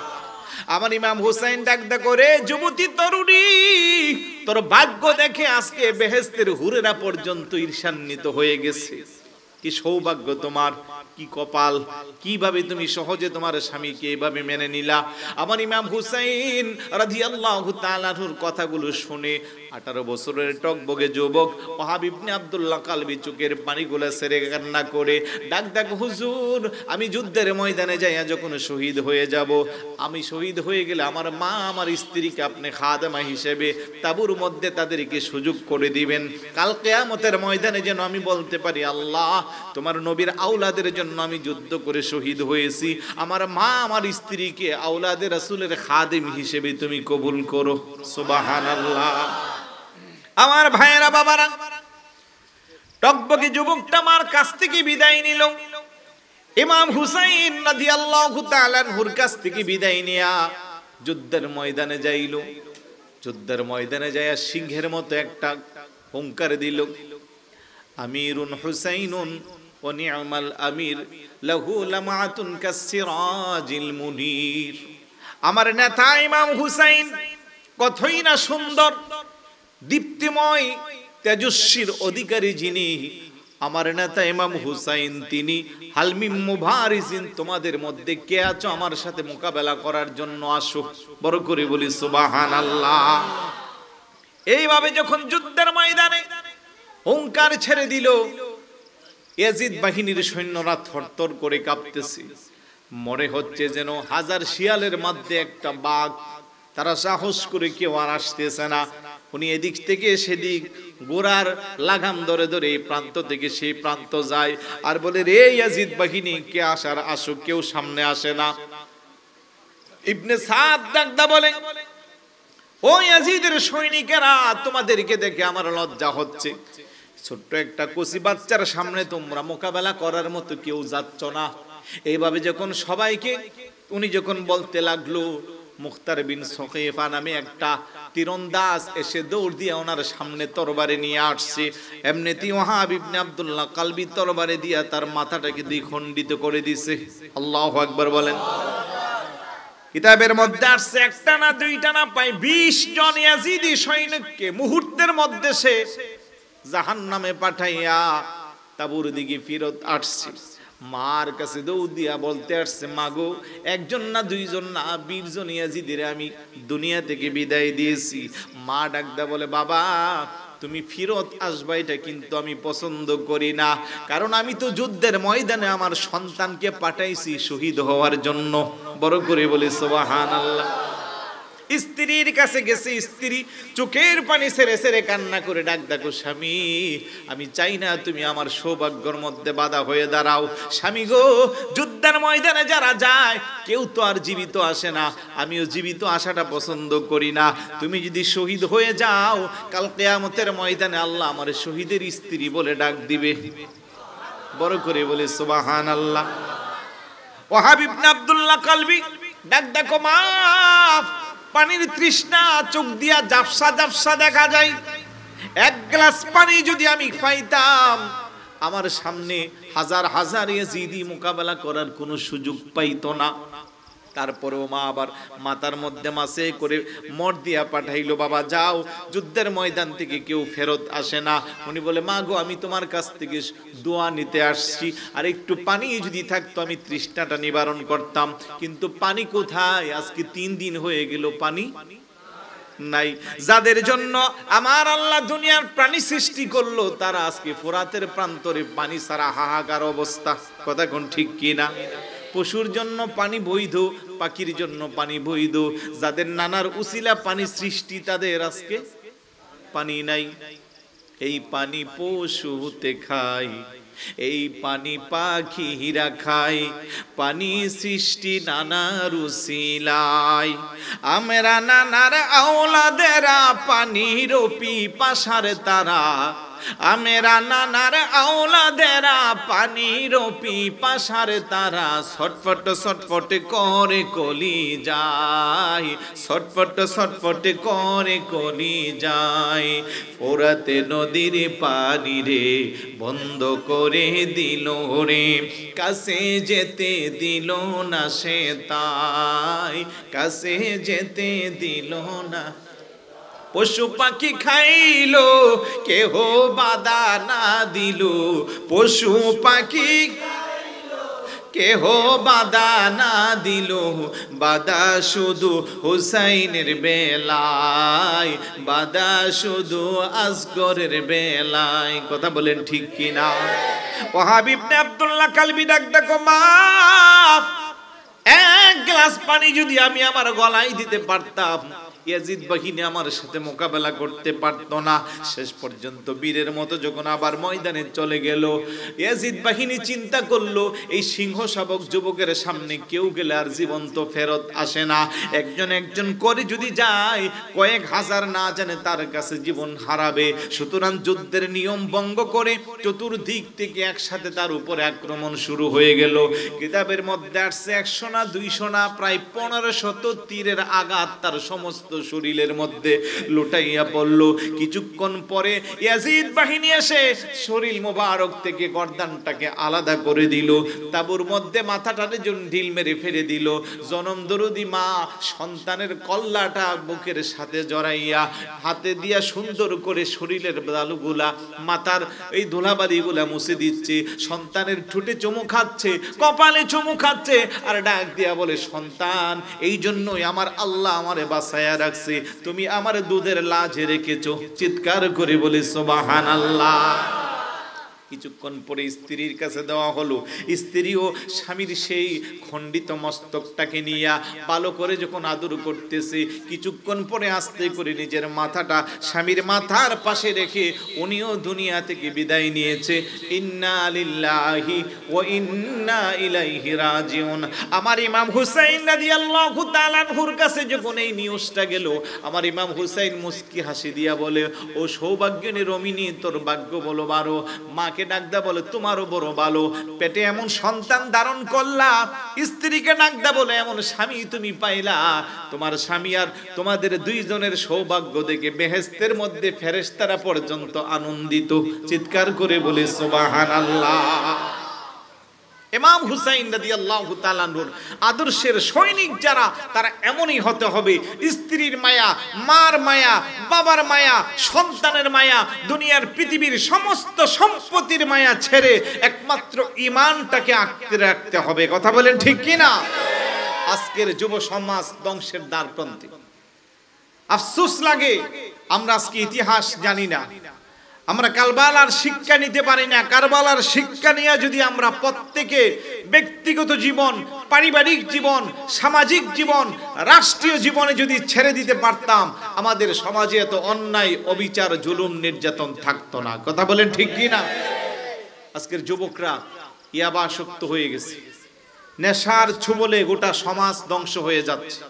A: আমার ইমাম হুসাইন ডাকদা করে, যুবতী তরুণী, তোর ভাগ্য দেখে আজকে বেহেশতের হুরেরা পর্যন্ত ঈর্ষান্বিত হয়ে গেছে। কি সৌভাগ্য তোমার। কি কপাল, কিভাবে তুমি সহজে তোমার স্বামীকে এভাবে মেনে নিলা। আমার ইমাম হুসাইন রাদিয়াল্লাহু তাআলা আনহুর কথাগুলো শুনে 18 বছরের টকবগে যুবক ওয়াহাব ইবনে আব্দুল্লাহ কালবি চোখের পানিগুলো ছেড়ে কান্না করে ডাক হুজুর, আমি যুদ্ধের ময়দানে যাইয়া যখন শহীদ হয়ে যাব, আমি শহীদ হয়ে গেলে আমার মা আমার স্ত্রীকে আপনি খাদেমা হিসেবে তাবুর মধ্যে তাদেরকে সুযোগ করে দিবেন। কাল কিয়ামতের ময়দানে যেন আমি বলতে পারি, আল্লাহ তোমার নবীর আওলাদের জন্য আমি যুদ্ধ করে শহীদ হয়েছি, আমার মা আমার স্ত্রীকে আওলাদের রাসূলের খাদেম হিসেবে তুমি কবুল করো। সুবহানাল্লাহ। আমার ভাইয়েরা বাবারা, টকবকে যুবকটা মার কাছ থেকে বিদায় নিল। ইমাম হুসাইন রাদিয়াল্লাহু তাআলা আনহুর কাছ থেকে বিদায় নিয়া যুদ্ধের ময়দানে যাইল। যুদ্ধের ময়দানে যাইয়া সিংহের মতো একটা হুঙ্কার দিল, আমিরুন হুসাইনুন ওয়া নি'মাল আমির লাহু লামাতুন কাসসিরাজিল মুনির। আমার নেতা ইমাম হুসাইন কতই না সুন্দর, দীপ্তিময় তেজস্বীর অধিকারী যিনি, আমার নেতা ইমাম হুসাইন তিনি। হালমিম মুবারিজিন, তোমাদের মধ্যে কে আছো আমার সাথে মোকাবেলা করার জন্য আসো। বড় করে বলি সুবহানাল্লাহ। এইভাবে যখন যুদ্ধের ময়দানে হুঙ্কার ছেড়ে দিল, ইয়াজিদ বাহিনীর সৈন্যরা থরথর করে কাঁপতেছে, মনে হচ্ছে যেন হাজার শিয়ালের মধ্যে একটা বাঘ। তারা সাহস করে কেউ আর আসতেছে না। উনি এদিক থেকে সেদিক গোড়ার লাগাম ধরে ধরে এই প্রান্ত থেকে সেই প্রান্ত যায় আর বলে, রে ইয়াজিদ বাহিনী কে আসার আসো, কেউ সামনে আসে না। ইবনে সাদ ডাকদা বলে, ও ইয়াজিদের সৈনিকেরা, তোমাদেরকে দেখে আমার লজ্জা হচ্ছে। ছোট্ট একটা কচি বাচ্চার সামনে তোমরা মোকাবেলা করার মতো কেউ যাচ্ছ না। এইভাবে যখন সবাইকে উনি যখন বলতে লাগলো, মুখতার বিন সকিফা নামে একটা তীরন্দাজ এসে দৌড় দিয়ে ওনার সামনে তরবারি নিয়ে আসছে। এমনিতেই ওয়াহাব ইবনে আব্দুল্লাহ কালবি তরবারি দিয়া তার মাথাটাকে দ্বিখণ্ডিত করে দিছে। আল্লাহু আকবার বলেন। কিতাবের মধ্যে আসছে একটা না দুইটা না প্রায় 20 জন ইয়াজিদি সৈনিককে মুহূর্তের মধ্যে সে জাহান্নামে পাঠাইয়া তাবুর দিকে ফিরত আসছে। মার কাছে দৌড় দিয়া বলতে আসছে, মাগো একজন না দুইজন না 20 জন ইয়াজিদের আমি দুনিয়া থেকে বিদায় দিয়েছি। মা ডাকদা বলে, বাবা তুমি ফিরত আসবা এটা কিন্তু আমি পছন্দ করি না, কারণ আমি তো যুদ্ধের ময়দানে আমার সন্তানকে পাঠাইছি শহীদ হওয়ার জন্য। বড় করে বলি সুবহানাল্লাহ। স্ত্রীর কাছে গেছে, স্ত্রী চোখের পানি ছেড়ে ছেড়ে কান্না করে ডাক দেখো, স্বামী আমি চাই না তুমি আমার সৌভাগ্যের মধ্যে বাধা হয়ে দাঁড়াও। স্বামী গো, যুদ্ধের ময়দানে যারা যায় কেউ তো আর জীবিত আসে না, আমিও জীবিত আসাটা পছন্দ করি না। তুমি যদি শহীদ হয়ে যাও, কাল কিয়ামতের ময়দানে আল্লাহ আমার শহীদের স্ত্রী বলে ডাক দিবে। বড় করে বলে সুবহানাল্লাহ। ওয়াহাব ইবনে আব্দুল্লাহ কালবি ডাক দেখো, মা পানির তৃষ্ণা, চোখ দিয়া জাফসা জাফসা দেখা যায়। এক গ্লাস পানি যদি আমি পাইতাম, আমার সামনে হাজার হাজার ইয়াজিদি মোকাবেলা করার কোনো সুযোগ পাইতো না। তারপরেও মা আবার মাথার মধ্যে মাসে করে মর দিয়া পাঠাইলো, বাবা যাও, যুদ্ধের ময়দান থেকে কেউ ফেরত আসে না। উনি বলে, মা গো আমি তোমার কাছ থেকে দোয়া নিতে আসছি, আর একটু পানি যদি থাকতো আমি তৃষ্ণাটা নিবারণ করতাম, কিন্তু পানি কোথায়? আজকে 3 দিন হয়ে গেল পানি নাই। যাদের জন্য আমার আল্লাহ দুনিয়ার প্রাণী সৃষ্টি করলো, তারা আজকে ফোরাতের প্রান্তরে পানি ছাড়া হাহাকার অবস্থা। কথা কোন ঠিক কি না? পশুর জন্য পানি বৈধ, পাখির জন্য পানি বৈধ, যাদের নানার উসিলা পানি সৃষ্টি, তাদের আজকে পানি নাই। এই পানি পশুতে খায়, এই পানি পাখিরা খায়, পানি সৃষ্টি নানার উসিলায়। আমরা নানার আওলাদেরা পানির পিপাসার তারা, আমরা নানার আওলাদেরা পানির পিপাসার তারা, ছটফট ছটফট করে কলি যায়, ছটফট ছটফট করে কলি যায়। ফোরাতে নদীর পানি রে বন্ধ করে দিল রে, কাছে যেতে দিল না সে তাই, কাছে যেতে দিল না। পশু পাখি খাইলো কেহ বাধা না দিল, পশু পাখি কেহ বাধা না দিল, বাধা শুধু হুসাইনের বেলায়, বাধা শুধু আসগরের বেলায়। কথা বলেন ঠিক কিনা? ওয়াহাব ইবনে আব্দুল্লাহ কালবি ডাক দেখো, মা এক গ্লাস পানি যদি আমি আমার গলায় দিতে পারতাম, ইয়াজিদ বাহিনী আমার সাথে মোকাবেলা করতে পারতো না। শেষ পর্যন্ত বীরের মতো যখন আবার ময়দানে চলে গেল, ইয়াজিদ বাহিনী চিন্তা করলো এই সিংহ শাবক যুবকের সামনে কেউ গেলে আর জীবন্ত ফেরত আসে না, একজন একজন করে যদি যায় কয়েক হাজার না জানে তার কাছে জীবন হারাবে। সুতরাং যুদ্ধের নিয়ম ভঙ্গ করে চতুর্দিক থেকে একসাথে তার উপরে আক্রমণ শুরু হয়ে গেল। কিতাবের মধ্যে আসছে 100 না 200 না প্রায় 1500 তীরের আঘাত তার সমস্ত শরীরের মধ্যে লুটাইয়া পড়ল। কিছুক্ষণ পরে ইয়াজিদ বাহিনী এসে শরীর মোবারক থেকে গর্দানটাকে আলাদা করে দিল, তাবুর মধ্যে মাথাটাতে ঢিল মেরে ফেলে দিল। জনম দরদি মা সন্তানের কল্লাটা বুকের সাথে জড়াইয়া হাতে দিয়া সুন্দর করে শরীরের বালুগুলা, মাথার এই ধুলাবালিগুলা মুছে দিচ্ছে, সন্তানের ঠোঁটে চুমু খাচ্ছে, কপালে চুমু খাচ্ছে, আর ডাক দিয়া বলে, সন্তান এই জন্যই আমার আল্লাহ আমারে বাঁচায়া রাখছে, তুমি আমার দুধের লাজে রেখেছো। চিৎকার করে বলে সুবহানাল্লাহ। কিছুক্ষণ পরে স্ত্রীর কাছে দেওয়া হলো। স্ত্রীও স্বামীর সেই খণ্ডিত মস্তকটাকে নিয়ে ভালো করে যখন আদর করতেছে, কিছুক্ষণ পরে আস্তে করে নিজের মাথাটা স্বামীর মাথার পাশে রেখে উনিও দুনিয়া থেকে বিদায় নিয়েছে। ইন্না লিল্লাহি ওয়া ইন্না ইলাইহি রাজিউন। আমার ইমাম হুসাইন রাদিয়াল্লাহু তাআলা আনহুর কাছে যখন এই নিউজটা গেল, আমার ইমাম হুসাইন মুস্কি হাসি দিয়া বলে, ও সৌভাগ্যিনী রমিনী, তোর ভাগ্য বলো বারো। মা ডাকদা বলে, তোমারও বড় ভালো, পেটে এমন সন্তান ধারণ করলা। স্ত্রীকে ডাকদা বলে, এমন স্বামী তুমি পাইলা, তোমার স্বামী আর তোমাদের দুইজনের সৌভাগ্য দেখে বেহেশতের মধ্যে ফেরেশতারা পর্যন্ত আনন্দিত। চিৎকার করে বলে সুবহানাল্লাহ। ইমাম হুসাইন রাদিয়াল্লাহু তাআলা আনহুর আদর্শের সৈনিক যারা, তারা এমনই হতে হবে। স্ত্রীর মায়া, মার মায়া, বাবার মায়া, সন্তানের মায়া, দুনিয়ার পৃথিবীর সমস্ত সম্পত্তির মায়া ছেড়ে একমাত্র ঈমানটাকে আঁকড়ে রাখতে হবে। কথা বলেন ঠিক কি না? আজকের যুব সমাজ ধ্বংসের দ্বারপ্রান্তে। আফসোস লাগে আমরা আজকে ইতিহাস জানি না, আমরা কারবালার শিক্ষা নিতে পারি না। কারবালার শিক্ষা নিয়ে যদি আমরা প্রত্যেকে ব্যক্তিগত জীবন, পারিবারিক জীবন, সামাজিক জীবন, রাষ্ট্রীয় জীবনে যদি ছেড়ে দিতে পারতাম, আমাদের সমাজে এত অন্যায়, অবিচার, জুলুম, নির্যাতন থাকতো না। কথা বলেন ঠিক কি না? আজকের যুবকরা ইয়াবা আসক্ত হয়ে গেছে, নেশার ছোবলে গোটা সমাজ ধ্বংস হয়ে যাচ্ছে।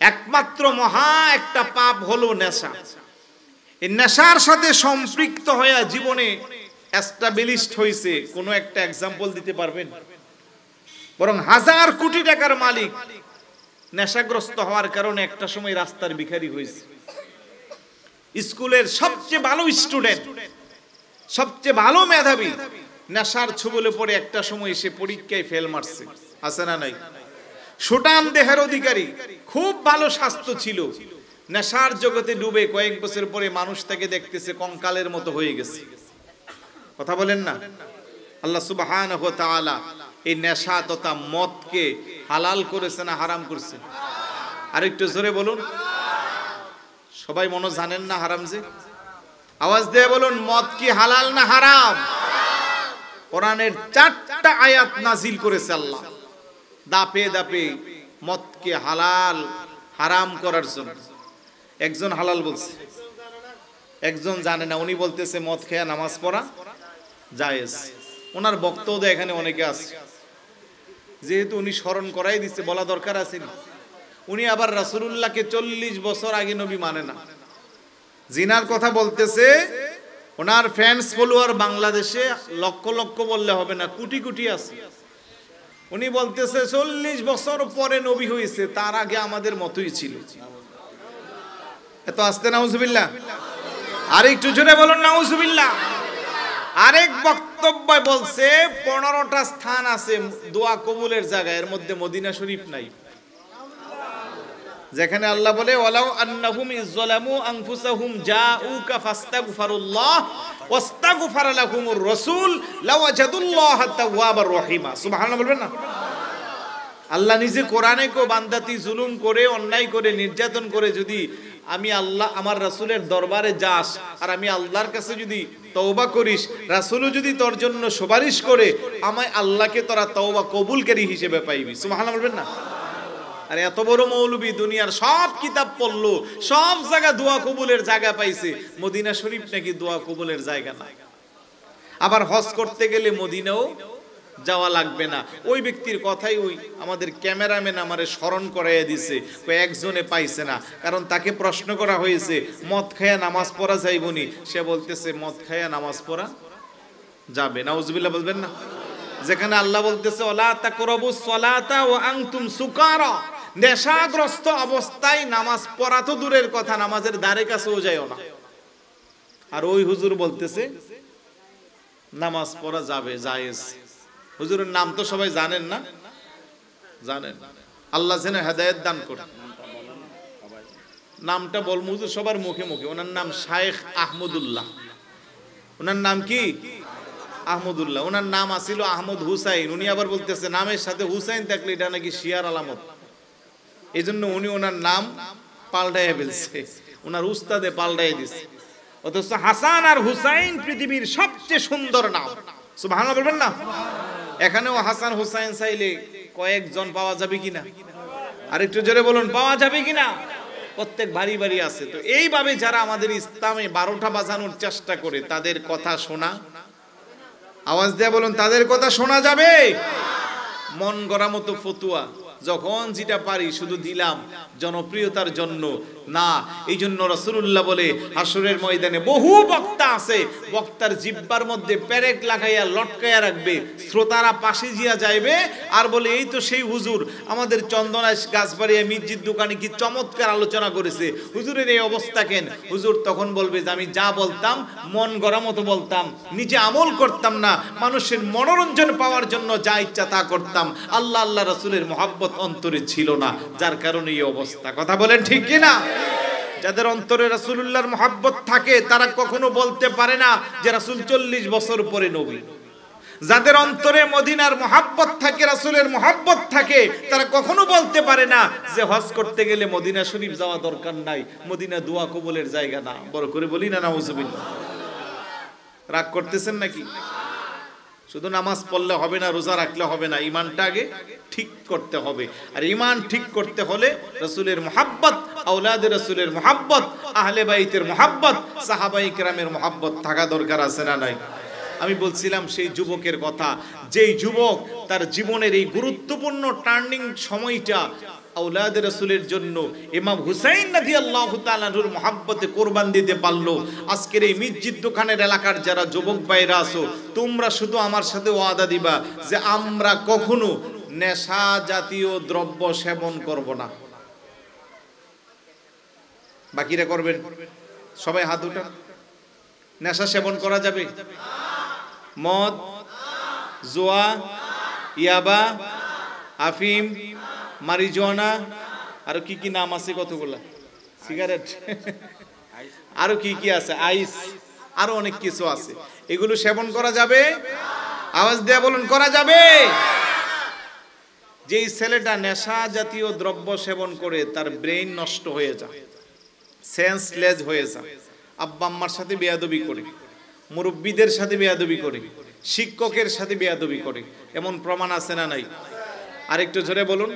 A: একমাত্র মহা একটা পাপ হলো নেশা। এই নেশার সাথে সম্পৃক্ত হয়ে জীবনে এস্টাবলিশড হয়েছে। কোনো একটা এক্সাম্পল দিতে পারবেন? বরং হাজার কোটি টাকার মালিক নেশাগ্রস্ত হওয়ার কারণে একটা সময় রাস্তার ভিখারি হয়েছে। স্কুলের সবচেয়ে ভালো স্টুডেন্ট, সবচেয়ে ভালো মেধাবী, নেশার ছোবলে পড়ে একটা সময় এসে পরীক্ষায় ফেল মারছে। আছে না নাই? সুঠাম দেহের অধিকারী, খুব ভালো স্বাস্থ্য ছিল, নেশার জগতে ডুবে কয়েক বছর পরে মানুষ তাকে দেখতেছে কঙ্কালের মতো হয়ে গেছে। কথা বলেন না? আল্লাহ সুবহানাহু ওয়া তাআলা এই নেশা তথা মদকে হালাল করেছে না হারাম করেছে? আরেকটু জোরে বলুন। সবাই মনে জানেন না হারাম যে? আওয়াজ দিয়ে বলুন, মদ কি হালাল না হারাম? কোরআনের 4টা আয়াত নাজিল করেছে আল্লাহ, দাপে দাপে মদকে হালাল হারাম করার জন্য। একজন হালাল বলছে, একজন জানে না। উনি বলতেছে মদ খেয়ে নামাজ পড়া জায়েজ। ওনার বক্তব্য এখানে অনেকে আছে, যেহেতু উনি স্মরণ করাই দিচ্ছে, বলা দরকার আছে না? উনি আবার রাসূলুল্লাহকে 40 বছর আগে নবী মানে না। জিনার কথা বলতেছে, ওনার ফ্যান্স ফলোয়ার বাংলাদেশে লক্ষ লক্ষ বললে হবে না, কোটি কোটি আছে। উনি বলতেছে 40 বছর পরে নবী হয়েছে, তার আগে আমাদের মতই ছিল। এত আস্তে নাউজুবিল্লাহ। আরেকটু জোরে বলুন নাউজুবিল্লাহ। আরেক বক্তব্য বলছে 15টা স্থান আছে দোয়া কবুলের জায়গা, এর মধ্যে মদিনা শরীফ নাই। যেখানে আল্লাহ বলে ওয়ালাউ আন্নাহুম ইযলামু আনফুসাহুম জাউকা ফাস্তাগফিরুল্লাহ ওয়াস্তাগফার লাহুমুর রাসূল লাওয়াজাদুল্লাহা তাওয়াবার রহিমা। সুবহানাল্লাহ বলবেন না? আল্লাহ নিজে কোরআনে কো বান্দাতি জুলুম করে, অন্যায় করে, নির্যাতন করে যদি আমি আল্লাহ আমার রাসূলের দরবারে যাস আর আমি আল্লাহর কাছে যদি তওবা করিস, রাসূলও যদি তোর জন্য সুপারিশ করে, আমায় আল্লাহকে তোরা তওবা কবুলকারী হিসেবে পাইবি। সুবহানাল্লাহ বলবেন না? আর এত বড় মৌলবী দুনিয়ার সব কিতাব পড়লো, সব জায়গা দোয়া কবুলের জায়গা পাইছে, মদিনা শরীফ নাকি দোয়া কবুলের জায়গা না। আবার হজ করতে গেলে মদিনাও যাওয়া লাগবে না। ওই ব্যক্তির কথাই ওই আমাদের ক্যামেরাম্যান আমারে স্মরণ করাইয়া দিছে, একজনে পাইছে না। কারণ তাকে প্রশ্ন করা হয়েছে মদ খায়া নামাজ পড়া যাইবনি, সে বলতেছে মদ খায়া নামাজ পড়া যাবে। নাউজুবিল্লাহ বলবেন না? যেখানে আল্লাহ বলতেছে ওয়ালা তাকরাবুস সালাতা ওয়া আনতুম সুকারা, নেশাগ্রস্ত অবস্থায় নামাজ পড়া তো দূরের কথা, নামাজের ধারে কাছেও যায়ও না। আর ওই হুজুর বলতেছে নামাজ পড়া যাবে, জায়েজ। হুজুরের নাম তো সবাই জানেন না? জানেন। আল্লাহ যেন হেদায়েত দান করে। নামটা বল হুজুর সবার মুখে মুখে। ওনার নাম শায়েখ আহমদুল্লাহ। ওনার নাম কি? আহমদুল্লাহ। ওনার নাম আছিল আহমদ হুসাইন। উনি আবার বলতেছে নামের সাথে হুসাইন থাকলে এটা নাকি শিয়ার আলামত, এই জন্য উনি ওনার নাম পাল্টাইয়া ফেলছে, ওনার উস্তাদে পাল্টাইয়া দিছে। অথচ হাসান আর হুসাইন পৃথিবীর সবচেয়ে সুন্দর নাম। সুবহানাল্লাহ বলবেন না? এখানেও হাসান হুসাইন চাইলে কয়েকজন পাওয়া যাবে কিনা? আর একটু জোরে বলুন, পাওয়া যাবে কিনা? প্রত্যেক বাড়ি বাড়ি আছে। তো এইভাবে যারা আমাদের ইসলামে 12টা বাজানোর চেষ্টা করে, তাদের কথা শোনা, আওয়াজ দিয়ে বলুন, তাদের কথা শোনা যাবে? মন গড়া মতো ফতুয়া যখন যেটা পারি শুধু দিলাম জনপ্রিয়তার জন্য না। এই জন্য রাসূলুল্লাহ বলে হাসরের ময়দানে বহু বক্তা আছে, বক্তার জিহ্বার মধ্যে পেরেক লাগাইয়া লটকাইয়া রাখবে, শ্রোতারা পাশে জিয়া যাইবে আর বলে এই তো সেই হুজুর আমাদের চন্দনাইশ গাছবাড়িয়া মির্জির দোকানে কি চমৎকার আলোচনা করেছে, হুজুরের এই অবস্থা কেন? হুজুর তখন বলবে যে আমি যা বলতাম মন গড়া মতো বলতাম, নিজে আমল করতাম না, মানুষের মনোরঞ্জন পাওয়ার জন্য যা ইচ্ছা তা করতাম, আল্লাহ আল্লাহ রাসূলের মহব্বত অন্তরে ছিল না, যার কারণে এই অবস্থা। কথা বলেন ঠিক কিনা? যাদের অন্তরে রাসূলুল্লাহর মহব্বত থাকে তারা কখনো বলতে পারে না যে রাসূল 40 বছর পরে নবী। যাদের অন্তরে মদিনার মহব্বত থাকে, রাসূলের মহব্বত থাকে, তারা কখনো বলতে পারে না যে হজ করতে গেলে মদিনা শরীফ যাওয়া দরকার নাই, মদিনা দোয়া কবুলের জায়গা না। বড় করে বলি না নাউজুবিল্লাহ? রাগ করতেছেন নাকি? শুধু নামাজ পড়লে হবে না, রোজা রাখলে হবে না, ঈমানটা আগে ঠিক করতে হবে। আর ঈমান ঠিক করতে হলে রাসূলের মহব্বত, আওলাদে রাসূলের মহব্বত, আহলে বাইতের মহব্বত, সাহাবায়ে কেরামের মহব্বত থাকা দরকার আছে না নাই? আমি বলছিলাম সেই যুবকের কথা, যেই যুবক তার জীবনের এই গুরুত্বপূর্ণ টার্নিং সময়টা আওলাদে রাসূলের জন্য ইমাম হুসাইন রাদিয়াল্লাহু তাআলা আনহুর মহব্বতে কুরবান দিতে পারলো। আজকের এই মসজিদ দোকানের এলাকার যারা যুবক ভাইরা আছো, তোমরা শুধু আমার সাথে ওয়াদা দিবা যে আমরা কখনো নেশা জাতীয় দ্রব্য সেবন করব না। বাকিরা করবেন? সবাই হাত উঠান। নেশা সেবন করা যাবে? মদ, জুয়া, ইয়াবা, আফিম, মারিজুয়ানা, আরো কি কি নাম আছে কতগুলা, সিগারেট, আরো কি কি আছে, আইস, আরো অনেক কিছু আছে, এগুলো সেবন করা যাবে? আওয়াজ দিয়ে বলুন, করা যাবে? যেই ছেলেটা নেশা জাতীয় দ্রব্য সেবন করে তার ব্রেইন নষ্ট হয়ে যায়, সেন্সলেস হয়ে যায়, আব্বা আম্মার সাথে বেয়াদবি করে, মুরব্বীদের সাথে বেয়াদবি করে, শিক্ষকের সাথে বেয়াদবি করে, এমন প্রমাণ আছে না নাই? আরেকটু জোরে বলুন।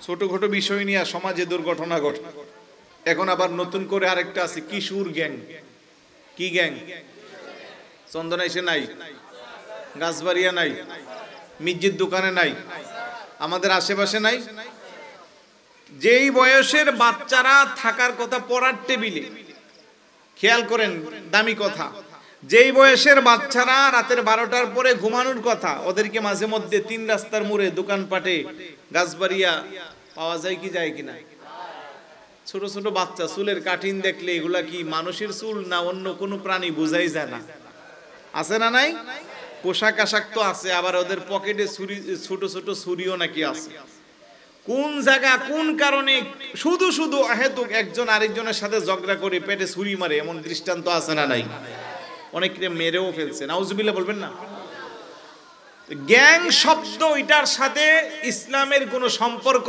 A: ছোটখাটো বিষয় নিয়ে সমাজে দুর্ঘটনা ঘটে। এখন আবার নতুন করে আরেকটা আছে, কিশোর গ্যাং। কি গ্যাং? চন্দনাইশে নাই, গাছবাড়িয়া নাই, মির্জির দোকানে নাই, আমাদের আশেপাশে নাই। যেই বয়সের বাচ্চারা থাকার কথা পড়ার টেবিলে, খেয়াল করেন দামি কথা, যেই বয়সের বাচ্চারা রাতের 12টার পরে ঘুমানোর কথা, ওদেরকে মাঝে মধ্যে 3 রাস্তার মোড়ে দোকানপাটে গাছবাড়িয়া পাওয়া যায় কি যায় কিনা? ছোট ছোট বাচ্চা, চুলের কাটিং দেখলে এগুলা কি মানুষের চুল না অন্য কোনো প্রাণী বোঝাই যায় না। আছে না নাই? পোশাক আশাক তো আছে, আবার ওদের পকেটে ছুরি, ছোট ছোট ছুরিও নাকি আছে। কোন জায়গা কোন কারণে শুধু শুধু অহেতুক একজন আরেকজনের সাথে ঝগড়া করে পেটে ছুরি মারে, এমন দৃষ্টান্ত আছে না নাই? অনেকে মেরেও ফেলছে, নাউজুবিল্লাহ বলবেন না? গ্যাং শব্দ এটার সাথে ইসলামের কোনো সম্পর্ক,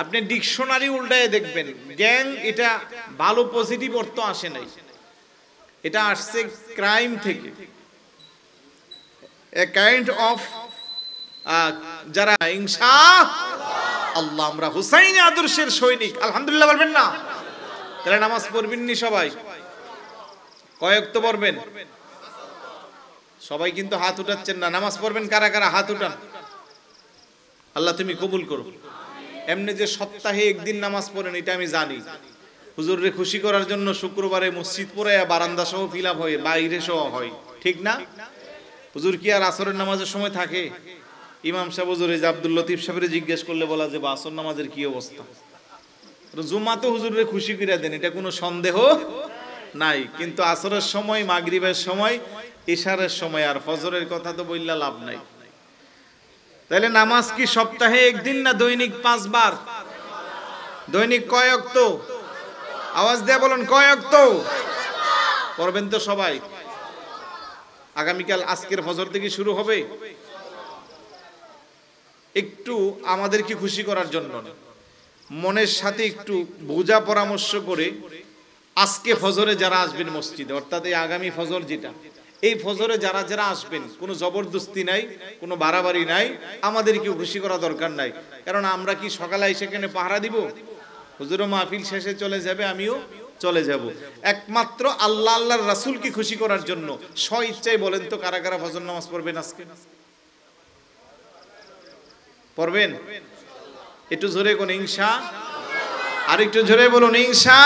A: আপনি ডিকশনারি উল্টায় দেখবেন গ্যাং এটা ভালো পজিটিভ অর্থ আসে নাই, এটা আসছে ক্রাইম থেকে। এ কাইন্ড অফ যারা হিংসা আল্লাহ, আমরা হুসাইনি আদর্শের সৈনিক, আলহামদুলিল্লাহ বলবেন না? তাহলে নামাজ পড়বেন নি সবাই? কয়েক তো পড়বেন সবাই, কিন্তু হাত উঠাচ্ছেন না। নামাজ পড়বেন কারা কারা? হাত উঠান। আল্লাহ তুমি কবুল করো। এমনি যে সপ্তাহে একদিন নামাজ পড়েন এটা আমি জানি, হুজুররে খুশি করার জন্য শুক্রবারে মসজিদ পড়ে বারান্দা সহ ফিল আপ হয়, বাইরে সহ হয়, ঠিক না? হুজুর কি আর আসরের নামাজের সময় থাকে? ইমাম সাহেব হুজুর এই যে আব্দুল লতিফ সাহেবরে জিজ্ঞেস করলে বলা যে আসর নামাজের কি অবস্থা। জুম্মাতে হুজুররে খুশি করে দেন, এটা কোনো সন্দেহ নাই, কিন্তু আসরের সময়, মাগরিবের সময়, ইশারের সময় আর ফজরের কথা তো বললা লাভ নাই। তাহলে নামাজ কি সপ্তাহে একদিন না দৈনিক 5 বার? দৈনিক কয় ওয়াক্ত? আওয়াজ দিয়ে বলুন, কয় ওয়াক্ত পড়বেন তো সবাই? আগামীকাল আজকের ফজর থেকে শুরু হবে। একটু আমাদেরকে খুশি করার জন্য মনের সাথে একটু বোঝা পরামর্শ করে আজকে ফজরে যারা আসবেন মসজিদে, অর্থাৎ এই আগামী ফজর যেটা, এই ফজরে যারা যারা আসবেন, কোনো জবরদস্তি নাই, কোনো বাড়াবাড়ি নাই, আমাদেরকে খুশি করা দরকার নাই। কারণ আমরা কি সকালে সেখানে পাহারা দিব? হুজুরও মাহফিল শেষে চলে যাবে, আমিও চলে যাব। একমাত্র আল্লাহ আল্লাহর রাসূলকে খুশি করার জন্য স্ব ইচ্ছায় বলেন তো কারা কারা ফজর নামাজ পড়বেন আজকে? পড়বেন? একটু জোরে কোন ইনশা, আর একটু জোরে বলুন ইনশা।